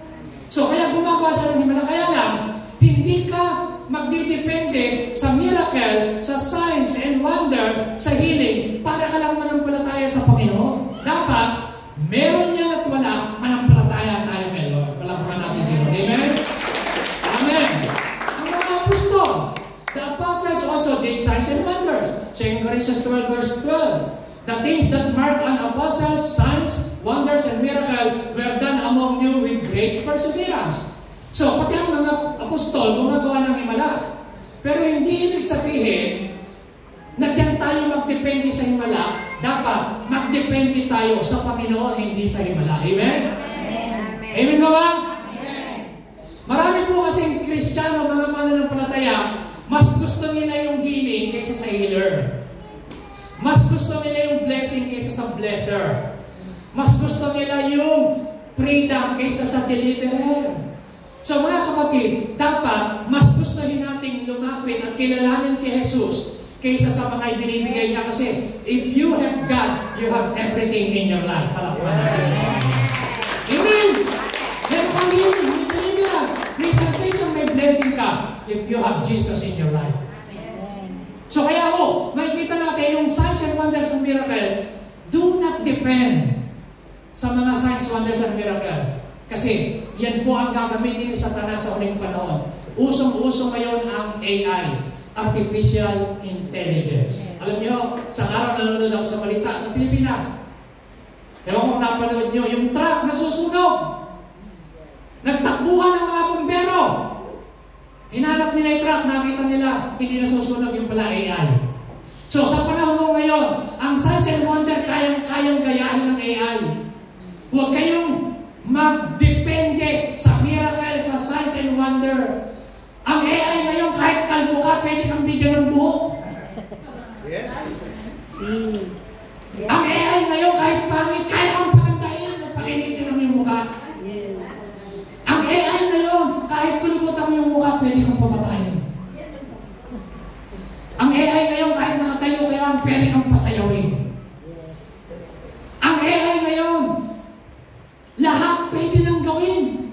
Speaker 1: So, kaya gumagawa siya ng himala. Kaya lang, hindi ka magdidepende sa miracle, sa signs and wonder, sa healing, para ka lang manampalataya sa Panginoon. Dapat, meron niya at wala, manampalataya tayo kay Lord. Palapakan natin siya. Amen? Amen. Ang mga apostol, the apostles also did signs and wonders. 2 Corinthians 12 verse 12. The things that mark an apostles, signs, wonders, and miracles were done among you with great perseverance. So, pati ang mga apostol gumagawa ng himala. Pero hindi ibig sabihin na diyan tayo magdepende sa himala. Dapat magdepende tayo sa Panginoon, hindi sa himala. Amen? Amen. Amen ka ba? Amen. Marami po kasing Kristiyano, mga mananampalataya, mas gusto nila yung healing kaysa sa healer. Mas gusto nila yung blessing kaysa sa blesser. Mas gusto nila yung freedom kaysa sa deliverer. So mga kapatid, dapat mas gustuhin nating lumapit at kilalanin si Jesus kaysa sa mga ibinibigay niya. Kasi if you have God, you have everything in your life. Palakpakan natin. Amen! Meron kang healing, may deliverance, may salvation, may blessing ka if you have Jesus in your life. So kaya makikita natin yung signs and wonders and miracle, do not depend sa mga signs, wonders, and miracle. Kasi yan po ang gagamitin ni Satanas sa uling panahon. Usong-uso ngayon ang AI, Artificial Intelligence. Alam niyo, sa araw nanonood ako sa balita sa Pilipinas. Ewan kung napanood niyo, yung truck nasusunog. Nagtakbuhan ng mga bumbero. Hinanap nila yung truck, nakita nila, hindi nasusunog yung pala AI. So sa panahon ngayon, ang signs and wonder kayang gayahin ng AI. Huwag kayong magdepende sa miracle, sa signs and wonder. Ang AI ngayon, kahit kalbo ka, pwede kang bigyan ng buhok. Yes. Ang AI ngayon, kahit pangit, kaya kang pagandahin at pakinisin mo yung mukha. Ang AI ngayon, kahit kulubutan mo yung mukha, pwede kang pabatayin. Ang AI ngayon, kahit nakatayo ka lang, pwede kang pasayawin. Ang AI ngayon, lahat pwede nang gawin.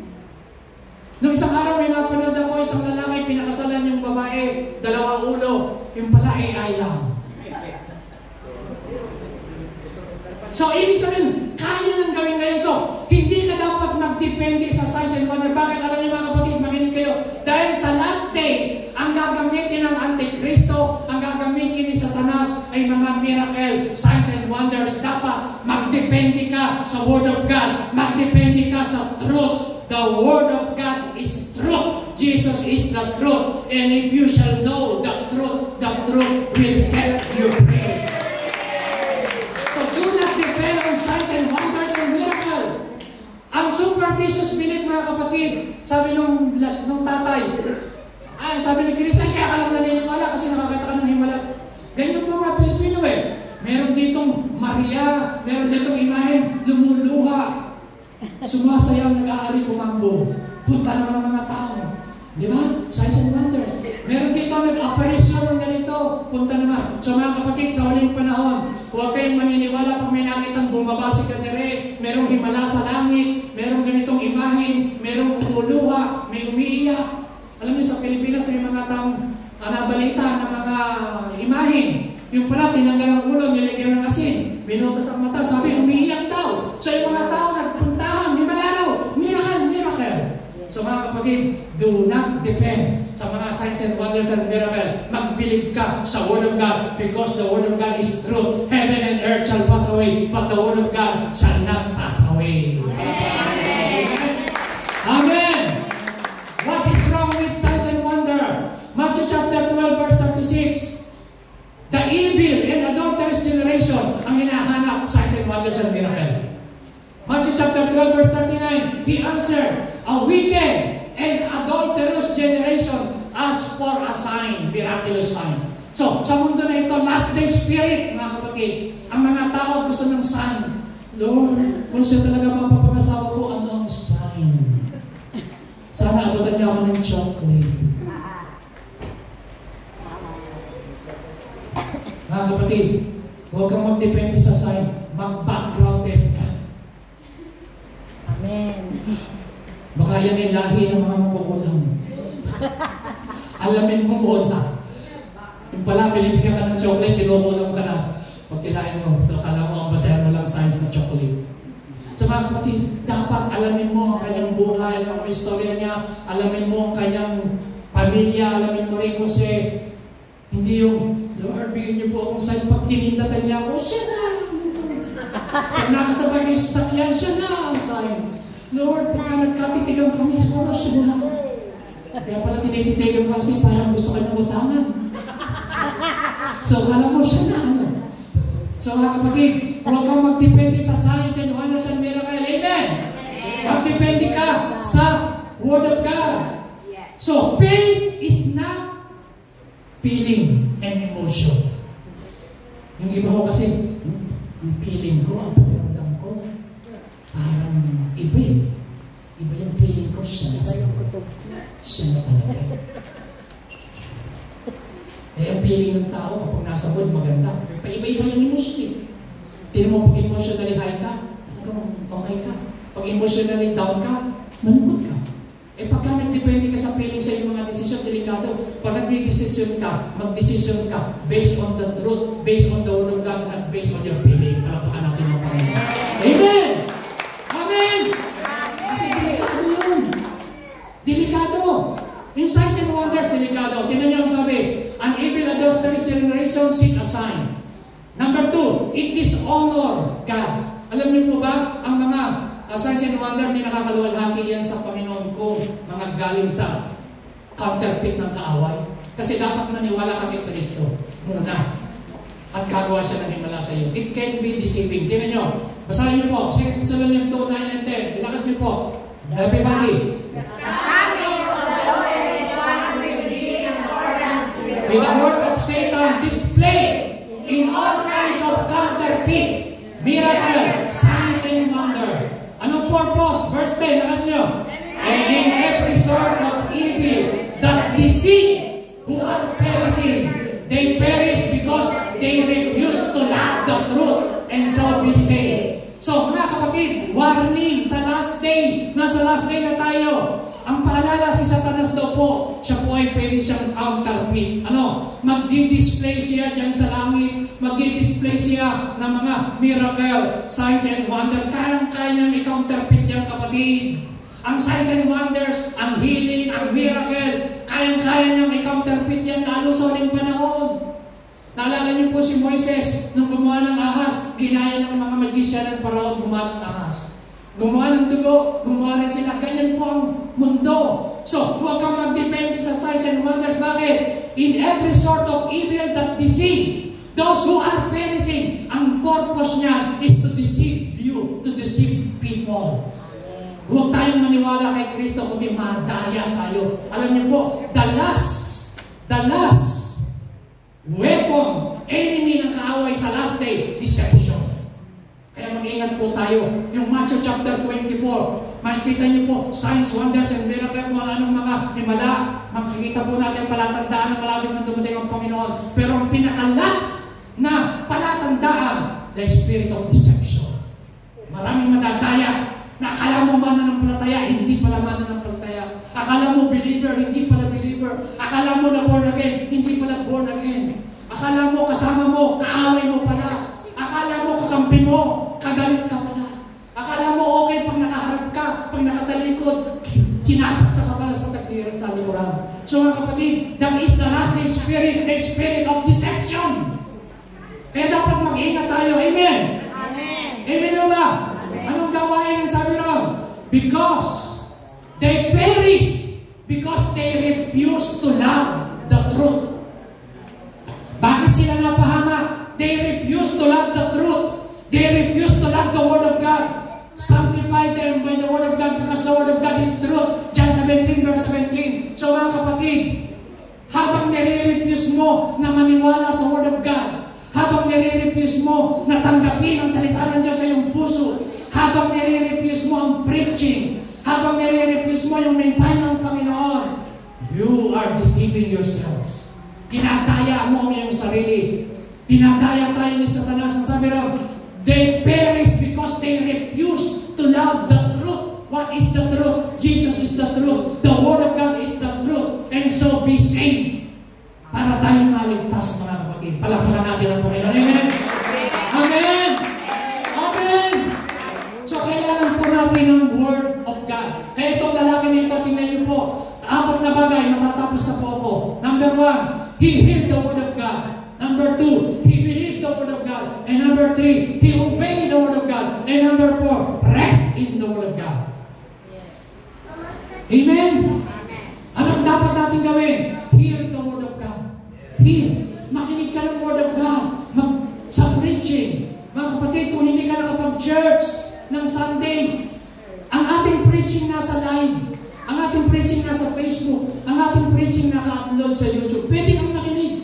Speaker 1: Noong isang araw, may napanood ako, isang lalaki, pinakasalan yung babae, 2 ulo, yung pala AI lang. So, ibig sabihin, kaya nang gawin ngayon. So, hindi ka dapat magdepende sa signs and wonder. Bakit? Alam niyo mga kapatid, makinig kayo. Dahil sa last day, ang gagamitin ng Antikristo, ang gagamitin ni Satanas ay mga miracle, signs and wonders. Dapat magdepende ka sa Word of God. Magdepende ka sa truth. The Word of God is truth. Jesus is the truth. And if you shall know the truth will set you free. So do not depend on signs and wonders and miracle. Ang superstitious belief, mga kapatid, sabi nung tatay, sabi ni Cristo, kaya ka lang naniniwala kasi nakakita ka ng himala. Ganyan po mga Pilipino Meron ditong Maria, meron ditong imahen, lumuluha. Sumasayaw, nag-aari, kumambo. Punta naman ang mga tao. Di ba? Signs and wonders. Meron dito nag-aparisyon ng ganito. Punta naman. So mga kapatid, sa huling panahon, huwag kayong maniniwala pag may nakitang bumaba si Kadere, merong himala sa langit, merong ganitong imahen, merong umuluha, may umiiyak. Alam niyo, sa Pilipinas may mga taong nabalita ng mga imahen. Yung pala, tinanggal ang ulo, nilagyan ng asin, binutas ang mata, sabi, umiiyak daw. So yung mga tao nagpuntahan, himala daw, miracle. So mga kapatid, do not depend sa mga signs and wonders and miracles. Magbilib ka sa Word of God because the Word of God is truth. Heaven and earth shall pass away, but the Word of God shall not pass away. Amen. Amen. What is wrong with signs and wonder? Matthew chapter 12 verse 36. The evil and adulterous generation ang hinahanap signs and and wonders and miracles. Matthew chapter 12 verse 39, He answered, a wicked and adulterous generation ask for a sign, miraculous sign. So, sa mundo na ito, last day spirit, mga kapatid, ang mga tao gusto ng sign. Lord, kung siya talaga mapapangasawa ko, ano ang sign? Sana abutan niya ako ng chocolate. Mga kapatid, huwag kang magdepende sa sign. Mag-background test ka.
Speaker 2: Amen.
Speaker 1: Baka yan ay lahi ng mga magugulang. Alamin mo muna. Yung pala, binibigyan ka ng chocolate, tinukulong ka na. Pag kinain mo, so akala mo ang basayan mo lang science na chocolate. So mga kapatid, dapat alamin mo ang kanyang buhay, ang istorya niya, alamin mo ang kanyang pamilya, alamin mo rin kasi hindi yung, Lord, bigyan niyo po akong sign. Pag tinindatan niya ako, siya na! Pag nakasabay kayo sa sakyan, siya na ang sign. Lord, pagka nagkatitigang kami, siguro siya na. Kaya pala tinititigan ka kasi parang gusto ka ng utangan. So, kala mo siya na ano. So, mga kapatid, huwag kang magdepende sa signs and wonders and miracles. Amen? Magdepende ka sa Word of God. So, faith is not feeling and emotion. Yung iba ko kasi, ang feeling ko, ang pakiramdam ko, parang iba eh. Iba yung feeling ko, siya na talaga. Eh, ang feeling ng tao kapag nasa mood, maganda. Iba-iba yung emotion eh. Tignan mo, pag emotionally high ka, talagang okay ka. Pag emotionally down ka, manukot ka. Eh, pagka nagdepende ka sa feeling sa iyong mga desisyon, delikado. Pag nagdidesisyon ka, mag-desisyon ka based on the truth, based on the Word of God, not based on your feeling. Palakpakan natin ang Panginoon. Amen! Amen! Kasi delikado yun. Delikado. Yung signs and wonders, delikado. Tingnan niyo ang sabi, an evil adulterous generation seek a sign. Number 2, it dishonor God. Alam niyo po ba, ang mga signs and wonders, hindi nakakaluwalhati yan sa Panginoon ko, mga galing sa counterfeit ng kaaway. Kasi dapat maniwala ka kay Kristo muna. At gagawa siya ng himala sa iyo. It can be deceiving. Tingnan niyo. Basahin niyo po. 2 Thessalonians 2, 9 and 10. Ilakas niyo po. Everybody. With the word of Satan displayed in all kinds of counterfeit, miracle, signs, and wonder. Anong purpose? Verse 10, lakas nyo. And in every sort of evil that deceive who are perishing, they perish because they refuse to love the truth, and so we say. So, mga kapatid, warning sa last day. Nasa last day na tayo. Ang paalala si Satanas daw po, siya po ay pwede siyang counterfeit. Ano? Magdi-display siya dyan sa langit. Magdi-display siya ng mga miracle, signs and wonders. Kayang-kaya niyang i-counterfeit yan, kapatid. Ang signs and wonders, ang healing, ang miracle, kayang-kaya niyang i-counterfeit yan lalo sa uling panahon. Naalala niyo po si Moises, nung gumawa ng ahas, ginaya ng mga magician ng Paraon gumawa ng ahas. Gumawa ng dugo, gumawa rin sila. Ganyan po ang mundo. So, huwag kang magdepende sa signs and wonders. Bakit? In every sort of evil that deceive, those who are perishing, ang purpose niya is to deceive you, to deceive people. Huwag tayong maniwala kay Kristo, kundi madaya tayo. Alam niyo po, the last weapon, enemy ng kaaway sa last day, deception. Kaya mag-ingat po tayo. Yung Matthew chapter 24, makikita niyo po, signs, wonders, and miracles, kung anong mga himala, makikita po natin palatandaan na malapit na dumating ang Panginoon. Pero ang pinakalas na palatandaan, the spirit of deception. Maraming madadaya na akala mo mananampalataya, hindi pala mananampalataya. Akala mo believer, hindi pala believer. Akala mo na born again, hindi pala born again. Akala mo kasama mo, kaaway mo pala. Akala mo kakampi mo, kagalit ka pala. Akala mo okay pag nakaharap ka, pag nakatalikod, sinasaksa ka pala sa tagliran sa likuran. So mga kapatid, that is the last day spirit, the spirit of deception. Kaya dapat mag-ingat tayo. Amen? Amen. Amen o ba? Anong gawain ang sabi ron? Because they perish, because they refuse to love the truth. Bakit sila napahamak? They refuse to love the truth. They refuse to Sanctify them by the Word of God because the Word of God is truth. John 17 verse 17. So mga kapatid, habang nire-refuse mo na maniwala sa Word of God, habang nire-refuse mo na tanggapin ang salita ng Diyos sa iyong puso, habang nire-refuse mo ang preaching, habang nire-refuse mo yung mensahe ng Panginoon, you are deceiving yourselves. Tinadaya mo ang iyong sarili. Tinadaya tayo ni Satanas. Ang sabi raw, they perish because they refuse to love the truth. What is the truth? Jesus is the truth. The Word of God is the truth. And so be saved. Para tayo maligtas, mga kapatid. Palakpakan natin ang Panginoon. Amen? Amen! Amen! So, kailangan po natin ng Word of God. Kaya itong lalaki nito, tingnan niyo po, 4 na bagay, matatapos na po ako. Number 1, he heard the Word of God. Number 2, he believed the Word of God. And number 3, he obeyed the Word of God. And number 4, rest in the Word of God. Amen? Anong dapat natin gawin? Hear the Word of God. Hear. Makinig ka ng Word of God. Sa preaching. Mga kapatid, kung hindi ka nakapag-church ng Sunday, ang ating preaching nasa live. Ang ating preaching nasa Facebook. Ang ating preaching naka-upload sa YouTube. Pwede kang makinig.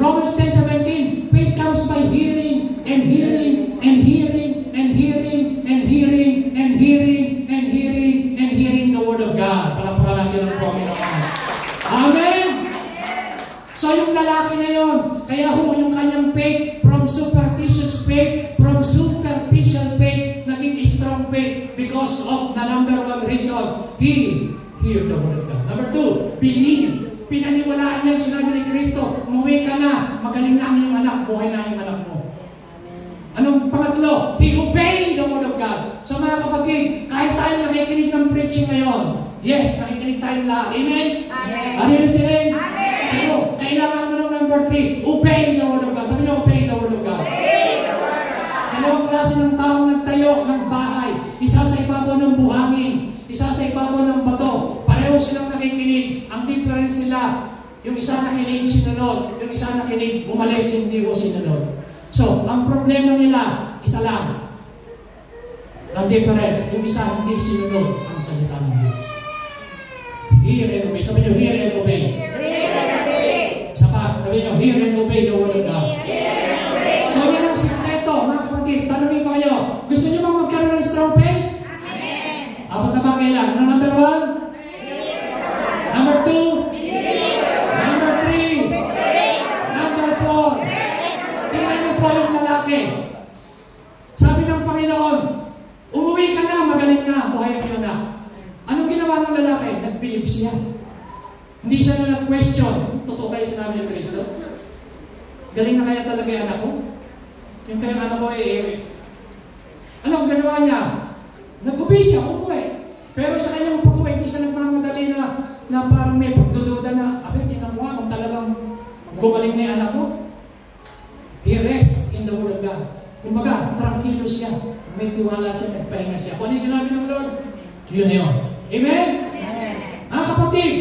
Speaker 1: Romans 10:17, faith comes by hearing, and hearing, and hearing, and hearing, and hearing, and hearing, and hearing, and hearing the Word of God. Palakpakan natin ang Panginoon. Amen! So yung lalaki na yun, kaya yung kanyang faith, from superstitious faith, from superficial faith, naging strong faith, because of the number 1 reason, he heard the Word of God. Number 2, believe. Pinaniwalaan niya sinabi ni Kristo, umuwi ka na, magaling na ang iyong anak, buhay na ang anak mo. Anong pangatlo? He obeyed the Word of God. So mga kapatid, kahit tayo nakikinig ng preaching ngayon, yes, nakikinig tayong lahat. Amen? Amen. Are you listening? Amen. Pero kailangan mo ng number 3, obey the Word of God. Sabi niyo, obey the Word of God. Obey the Word of God. Dalawang klase ng taong nagtayo ng bahay. Isa sa ibabaw ng buhangin, isa sa ibabaw ng bato. Pareho silang nakikinig. Ang difference nila, yung isa nakinig, sinunod. Yung isa nakinig, umalis, hindi ko sinunod. So, ang problema nila, isa lang. Ang difference, yung isa hindi sinunod ang salita ng Diyos. Hear and obey. Sabi nyo, hear and obey.
Speaker 2: Hear and obey.
Speaker 1: Sabi nyo, hear and obey the Word of God.
Speaker 2: Hear and obey.
Speaker 1: So, yan ang sikreto, mga kapatid. Tanungin ko kayo, gusto nyo bang magkaroon ng strong faith?
Speaker 2: Amen.
Speaker 1: 4 na bagay lang. Number 1? Number 2? Number 3? Number 4? Tingnan niyo po yung lalaki. Sabi ng Panginoon, umuwi ka na, magaling na, buhay ang iyong anak. Anong ginawa ng lalaki? Nag-believe siya. Hindi siya na nag-question. Totoo kayo sinabi ng Kristo? Galing na kaya talaga yung anak ko? Yung kaya anak ko anong ginawa niya? Nag-obey siya, umuwi. Pero sa kanyang pag-uwi, hindi siya nagmamadali na parang may pagdududa na, hindi na mo, kung talagang gumaling na yung anak ko. He rests in the Word of God. Kumbaga, tranquilo siya. May tiwala siya, nagpahinga siya. Kung ano yung sinabi ng Lord, yun na yun. Amen? Amen. Mga kapatid,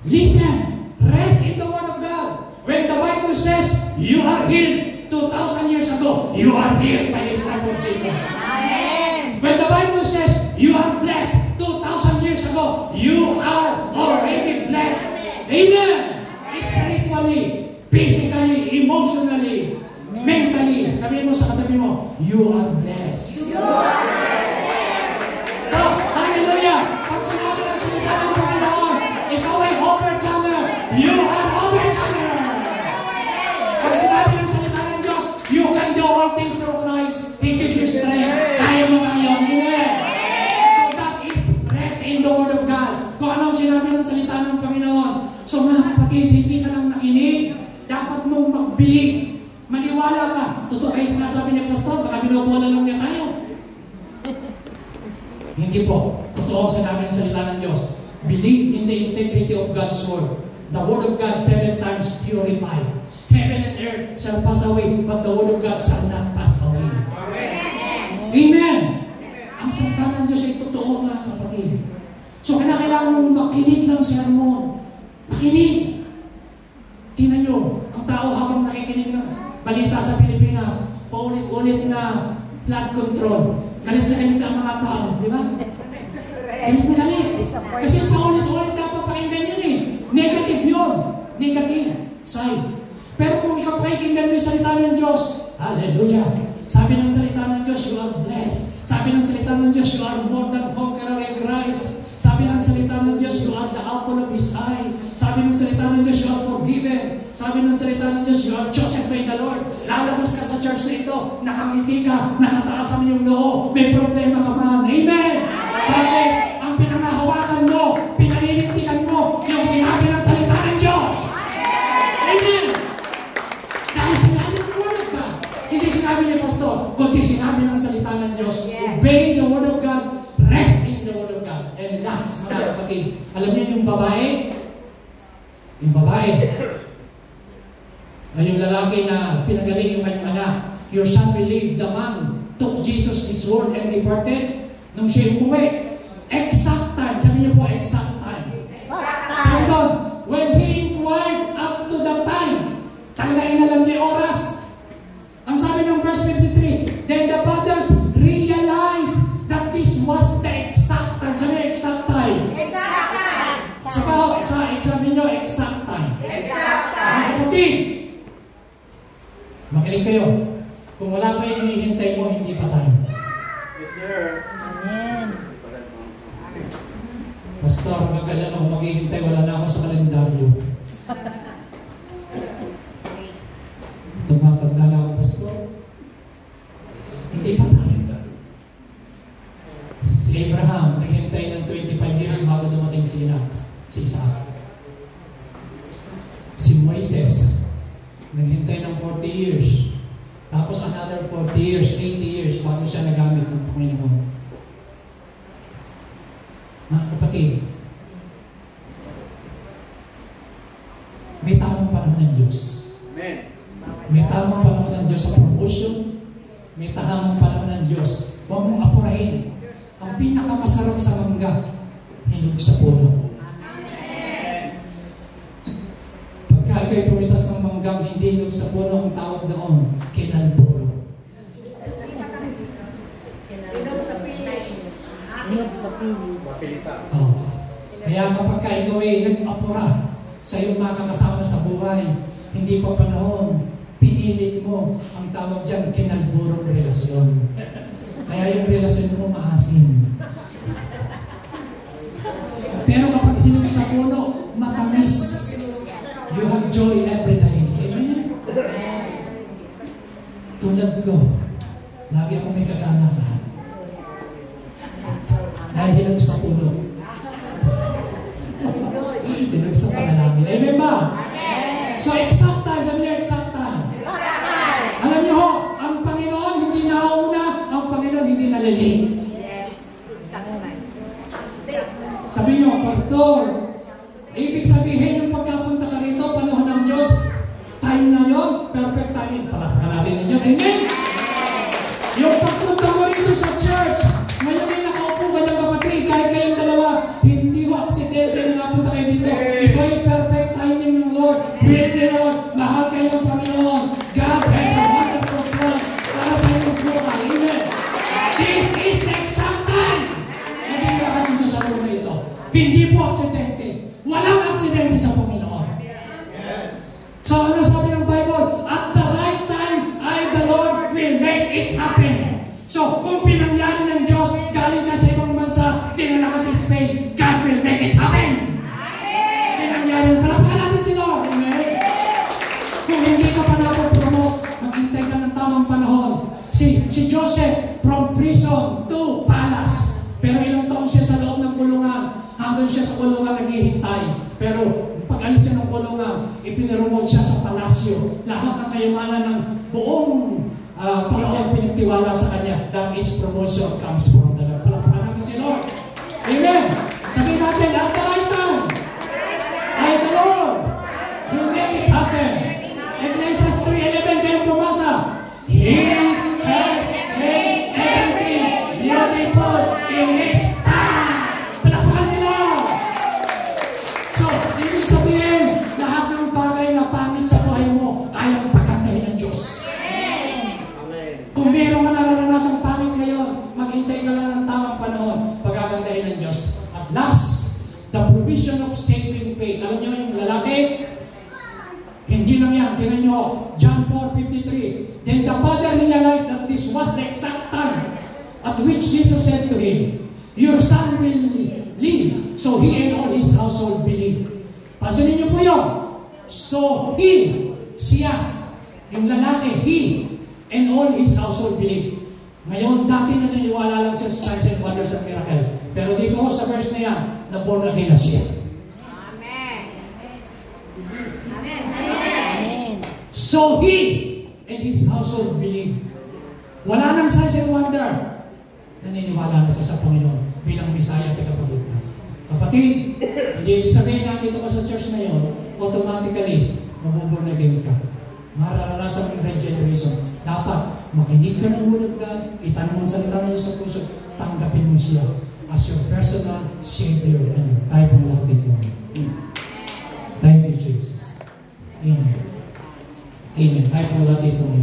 Speaker 1: listen, rest in the Word of God. When the Bible says, you are healed 2,000 years ago, you are healed by the stripes of Jesus. Amen. When the Bible says, you are blessed 2,000 years ago, you are already blessed. Amen. Spiritually, physically, emotionally, mentally. Sabihin mo sa katabi mo, you are blessed. You are blessed. So, hallelujah. Pag sinabi ng salita ng Panginoon, ikaw ay overcomer. You are overcomer. Pag sinabi ng salita ng Diyos, you can do all things through Christ. He gives you strength. Kaya mo ngayon. Amen. So that is rest in the Word of God. Kung anong sinabi ng salita ng Panginoon. So mga kapatid, hindi ka lang nakinig. Dapat mong magbilig. Maniwala ka. Totoo kayo sinasabi ni Pastor, baka binubuhala lang niya tayo. Hindi po. Totoo ang sinabi ng salita ng Diyos. Believe in the integrity of God's Word. The Word of God 7 times purified. Heaven and earth shall pass away, but the Word of God shall not pass away. Amen. Amen. Ang salita ng Diyos ay totoo, mga kapatid. So kailangan mong makinig ng sermon. Makinig. Tingnan nyo, ang tao habang nakikinig ng balita sa Pilipinas, paulit-ulit na flood control. Galit na galit ang mga tao, di ba? Galit na galit. Kasi paulit-ulit dapat pakinggan yun eh. Negative yun. Negative side. Pero kung ikaw pakinggan mo yung salita ng Diyos, hallelujah. Sabi ng salita ng Diyos, you are blessed. Sabi ng salita ng Diyos, you are more than conqueror in Christ. Sabi ng salita ng Diyos, you are the apple of His eye. Sabi ng salita ng Diyos, you are forgiven. Sabi ng salita ng Diyos, you are chosen by the Lord. Lalabas ka sa church na ito, nakangiti ka, nakataas ang iyong noo, may problema ka man. Amen! Bakit? Ang pinangahawakan mo, pinaninintikan mo, yung sinabi ng salita ng Diyos. Amen! Dahil sinabi ng Word of God, hindi sinabi ni Pastor, kundi sinabi ng salita ng Diyos. Obey the Word of God, rest in the Word of God. And last, mga kapatid, alam niyo yung babae, ay yung lalaki na pinagaling yung kanyang anak. Your son believed, the man took Jesus his word and departed. Nung siya umuwi, exact time, sabi niyo po, exact time. Sabi doon, when he inquired up to the time, talaga inalam niya oras. Ang sabi ng verse 53, then the brothers realized that this was the exact time. Sabi niyo, exact time.
Speaker 2: Exact time.
Speaker 1: Sabi niyo, exact time.
Speaker 2: Exact time.
Speaker 1: Kapatid, makinig kayo. Kung wala pa yung hinihintay mo, hindi pa time.
Speaker 3: Yes, sir.
Speaker 2: Amen.
Speaker 1: Pastor, magkailan ako maghihintay, wala na ako sa kalendaryo. Tumatanda na ako, Pastor. Hindi pa time. Si Abraham, naghintay ng 25 years bago dumating si Isaac. Si Moises, naghintay ng 40 years. Tapos another 40 years, 80 years bago siya nagamit ng Panginoon. Mga kapatid, may tamang panahon ng Diyos.
Speaker 3: Amen.
Speaker 1: May tamang panahon ng Diyos sa promotion. May tamang panahon ng Diyos. Huwag mong apurahin. Ang pinakamasarap sa mangga, hinog sa puno. Ikaw'y pumitas ng manggang hindi hinog sa puno, ang tawag doon, kinalburo.
Speaker 2: Hinog sa pili.
Speaker 3: Mapilita.
Speaker 1: Oh. Kaya kapag ikaw'y nag-apura sa iyong mga kasama sa buhay, hindi pa panahon, pinilit mo, ang tawag dyan, kinalburong relasyon. Kaya yung relasyon mo maasim. Pero kapag hinog sa puno, matamis. You have joy every day. Amen? Tulad ko, lagi ako may kagalakan. Dahil hinog sa puno. Hinog sa panalangin. Amen ba? So exact time, sabi niyo exact time. Alam niyo ho, ang Panginoon hindi nauna, ang Panginoon hindi nalilig.
Speaker 2: Yes. Exact time.
Speaker 1: Sabi niyo, Pastor, ibig sabihin nung pagkapunta ka rito, panahon ng Diyos, time na yun, perfect timing. Palakpakan natin ng Diyos. Amen? Yung pagpunta mo rito sa church, ngayon ay nakaupo ka dyan kapatid, kahit kayong dalawa, hindi ho aksidente na napunta kayo dito. Ito ay perfect timing ng Lord. With the Lord, mahal kayo ng Panginoon. God has a wonderful plan para sa inyong buhay. Amen? This is the exact time. Naging ng Diyos sa lupa ito. Hindi po aksidente. Walang aksidente sa Panginoon.
Speaker 3: Yes.
Speaker 1: So ano sabi ng Bible? At the right time, the Lord will make it happen. So kung pinangyari ng Diyos, galing ka sa ibang bansa, dinala ka sa Spain, God will make it happen. Pinangyari, palakpakan natin si Lord. Amen? Kung hindi ka pa napopromote, maghintay ka ng tamang panahon. Si Joseph, from prison to palace. Pero ilang taon siya sa loob ng kulungan. Hanggang siya sa kulungan naghihintay. Pero pag alis siya ng kulungan, ipinaromote siya sa palasyo. Lahat ng kayamanan ng buong Panginoon pinagtiwala sa kanya. That is promotion comes from the Lord. Palakpakan natin si Lord. Amen. Sabihin natin, at the right time, the Lord will make it happen. Ecclesiastes 3:11, kayong bumasa. He has made everything beautiful in its time. Palakpakan si Lord. So, ibig sabihin, lahat ng bagay na pangit sa buhay mo, kayang pagkantahin ng Diyos.
Speaker 3: Amen.
Speaker 1: Kung meron ka nararanasan pangit ngayon, maging Basahin nyo, John 4:53. Then the father realized that this was the exact time at which Jesus said to him, your son will live. So he and all his household believed. Pasanin niyo po yun. So he, siya, yung lalaki, he, and all his household believed. Ngayon, dati naniniwala lang siya sa signs and wonders and miracle. Pero dito sa verse na yan, na born again na siya. So he and his household believed. Wala nang signs and wonder. Naniniwala na siya sa Panginoon bilang Messiah at tagapagligtas. Kapatid, hindi ibig sabihin na dito ka sa church na yun, automatically, mabuborn again ka. Mararanasan ng regeneration. Dapat, makinig ka ng Word of God, itanong ang salita niyo sa puso, tanggapin mo siya as your personal Savior and tayo pong lahat mo. Thank you, Jesus. Amen. Amen. Tayo pong lahat mo.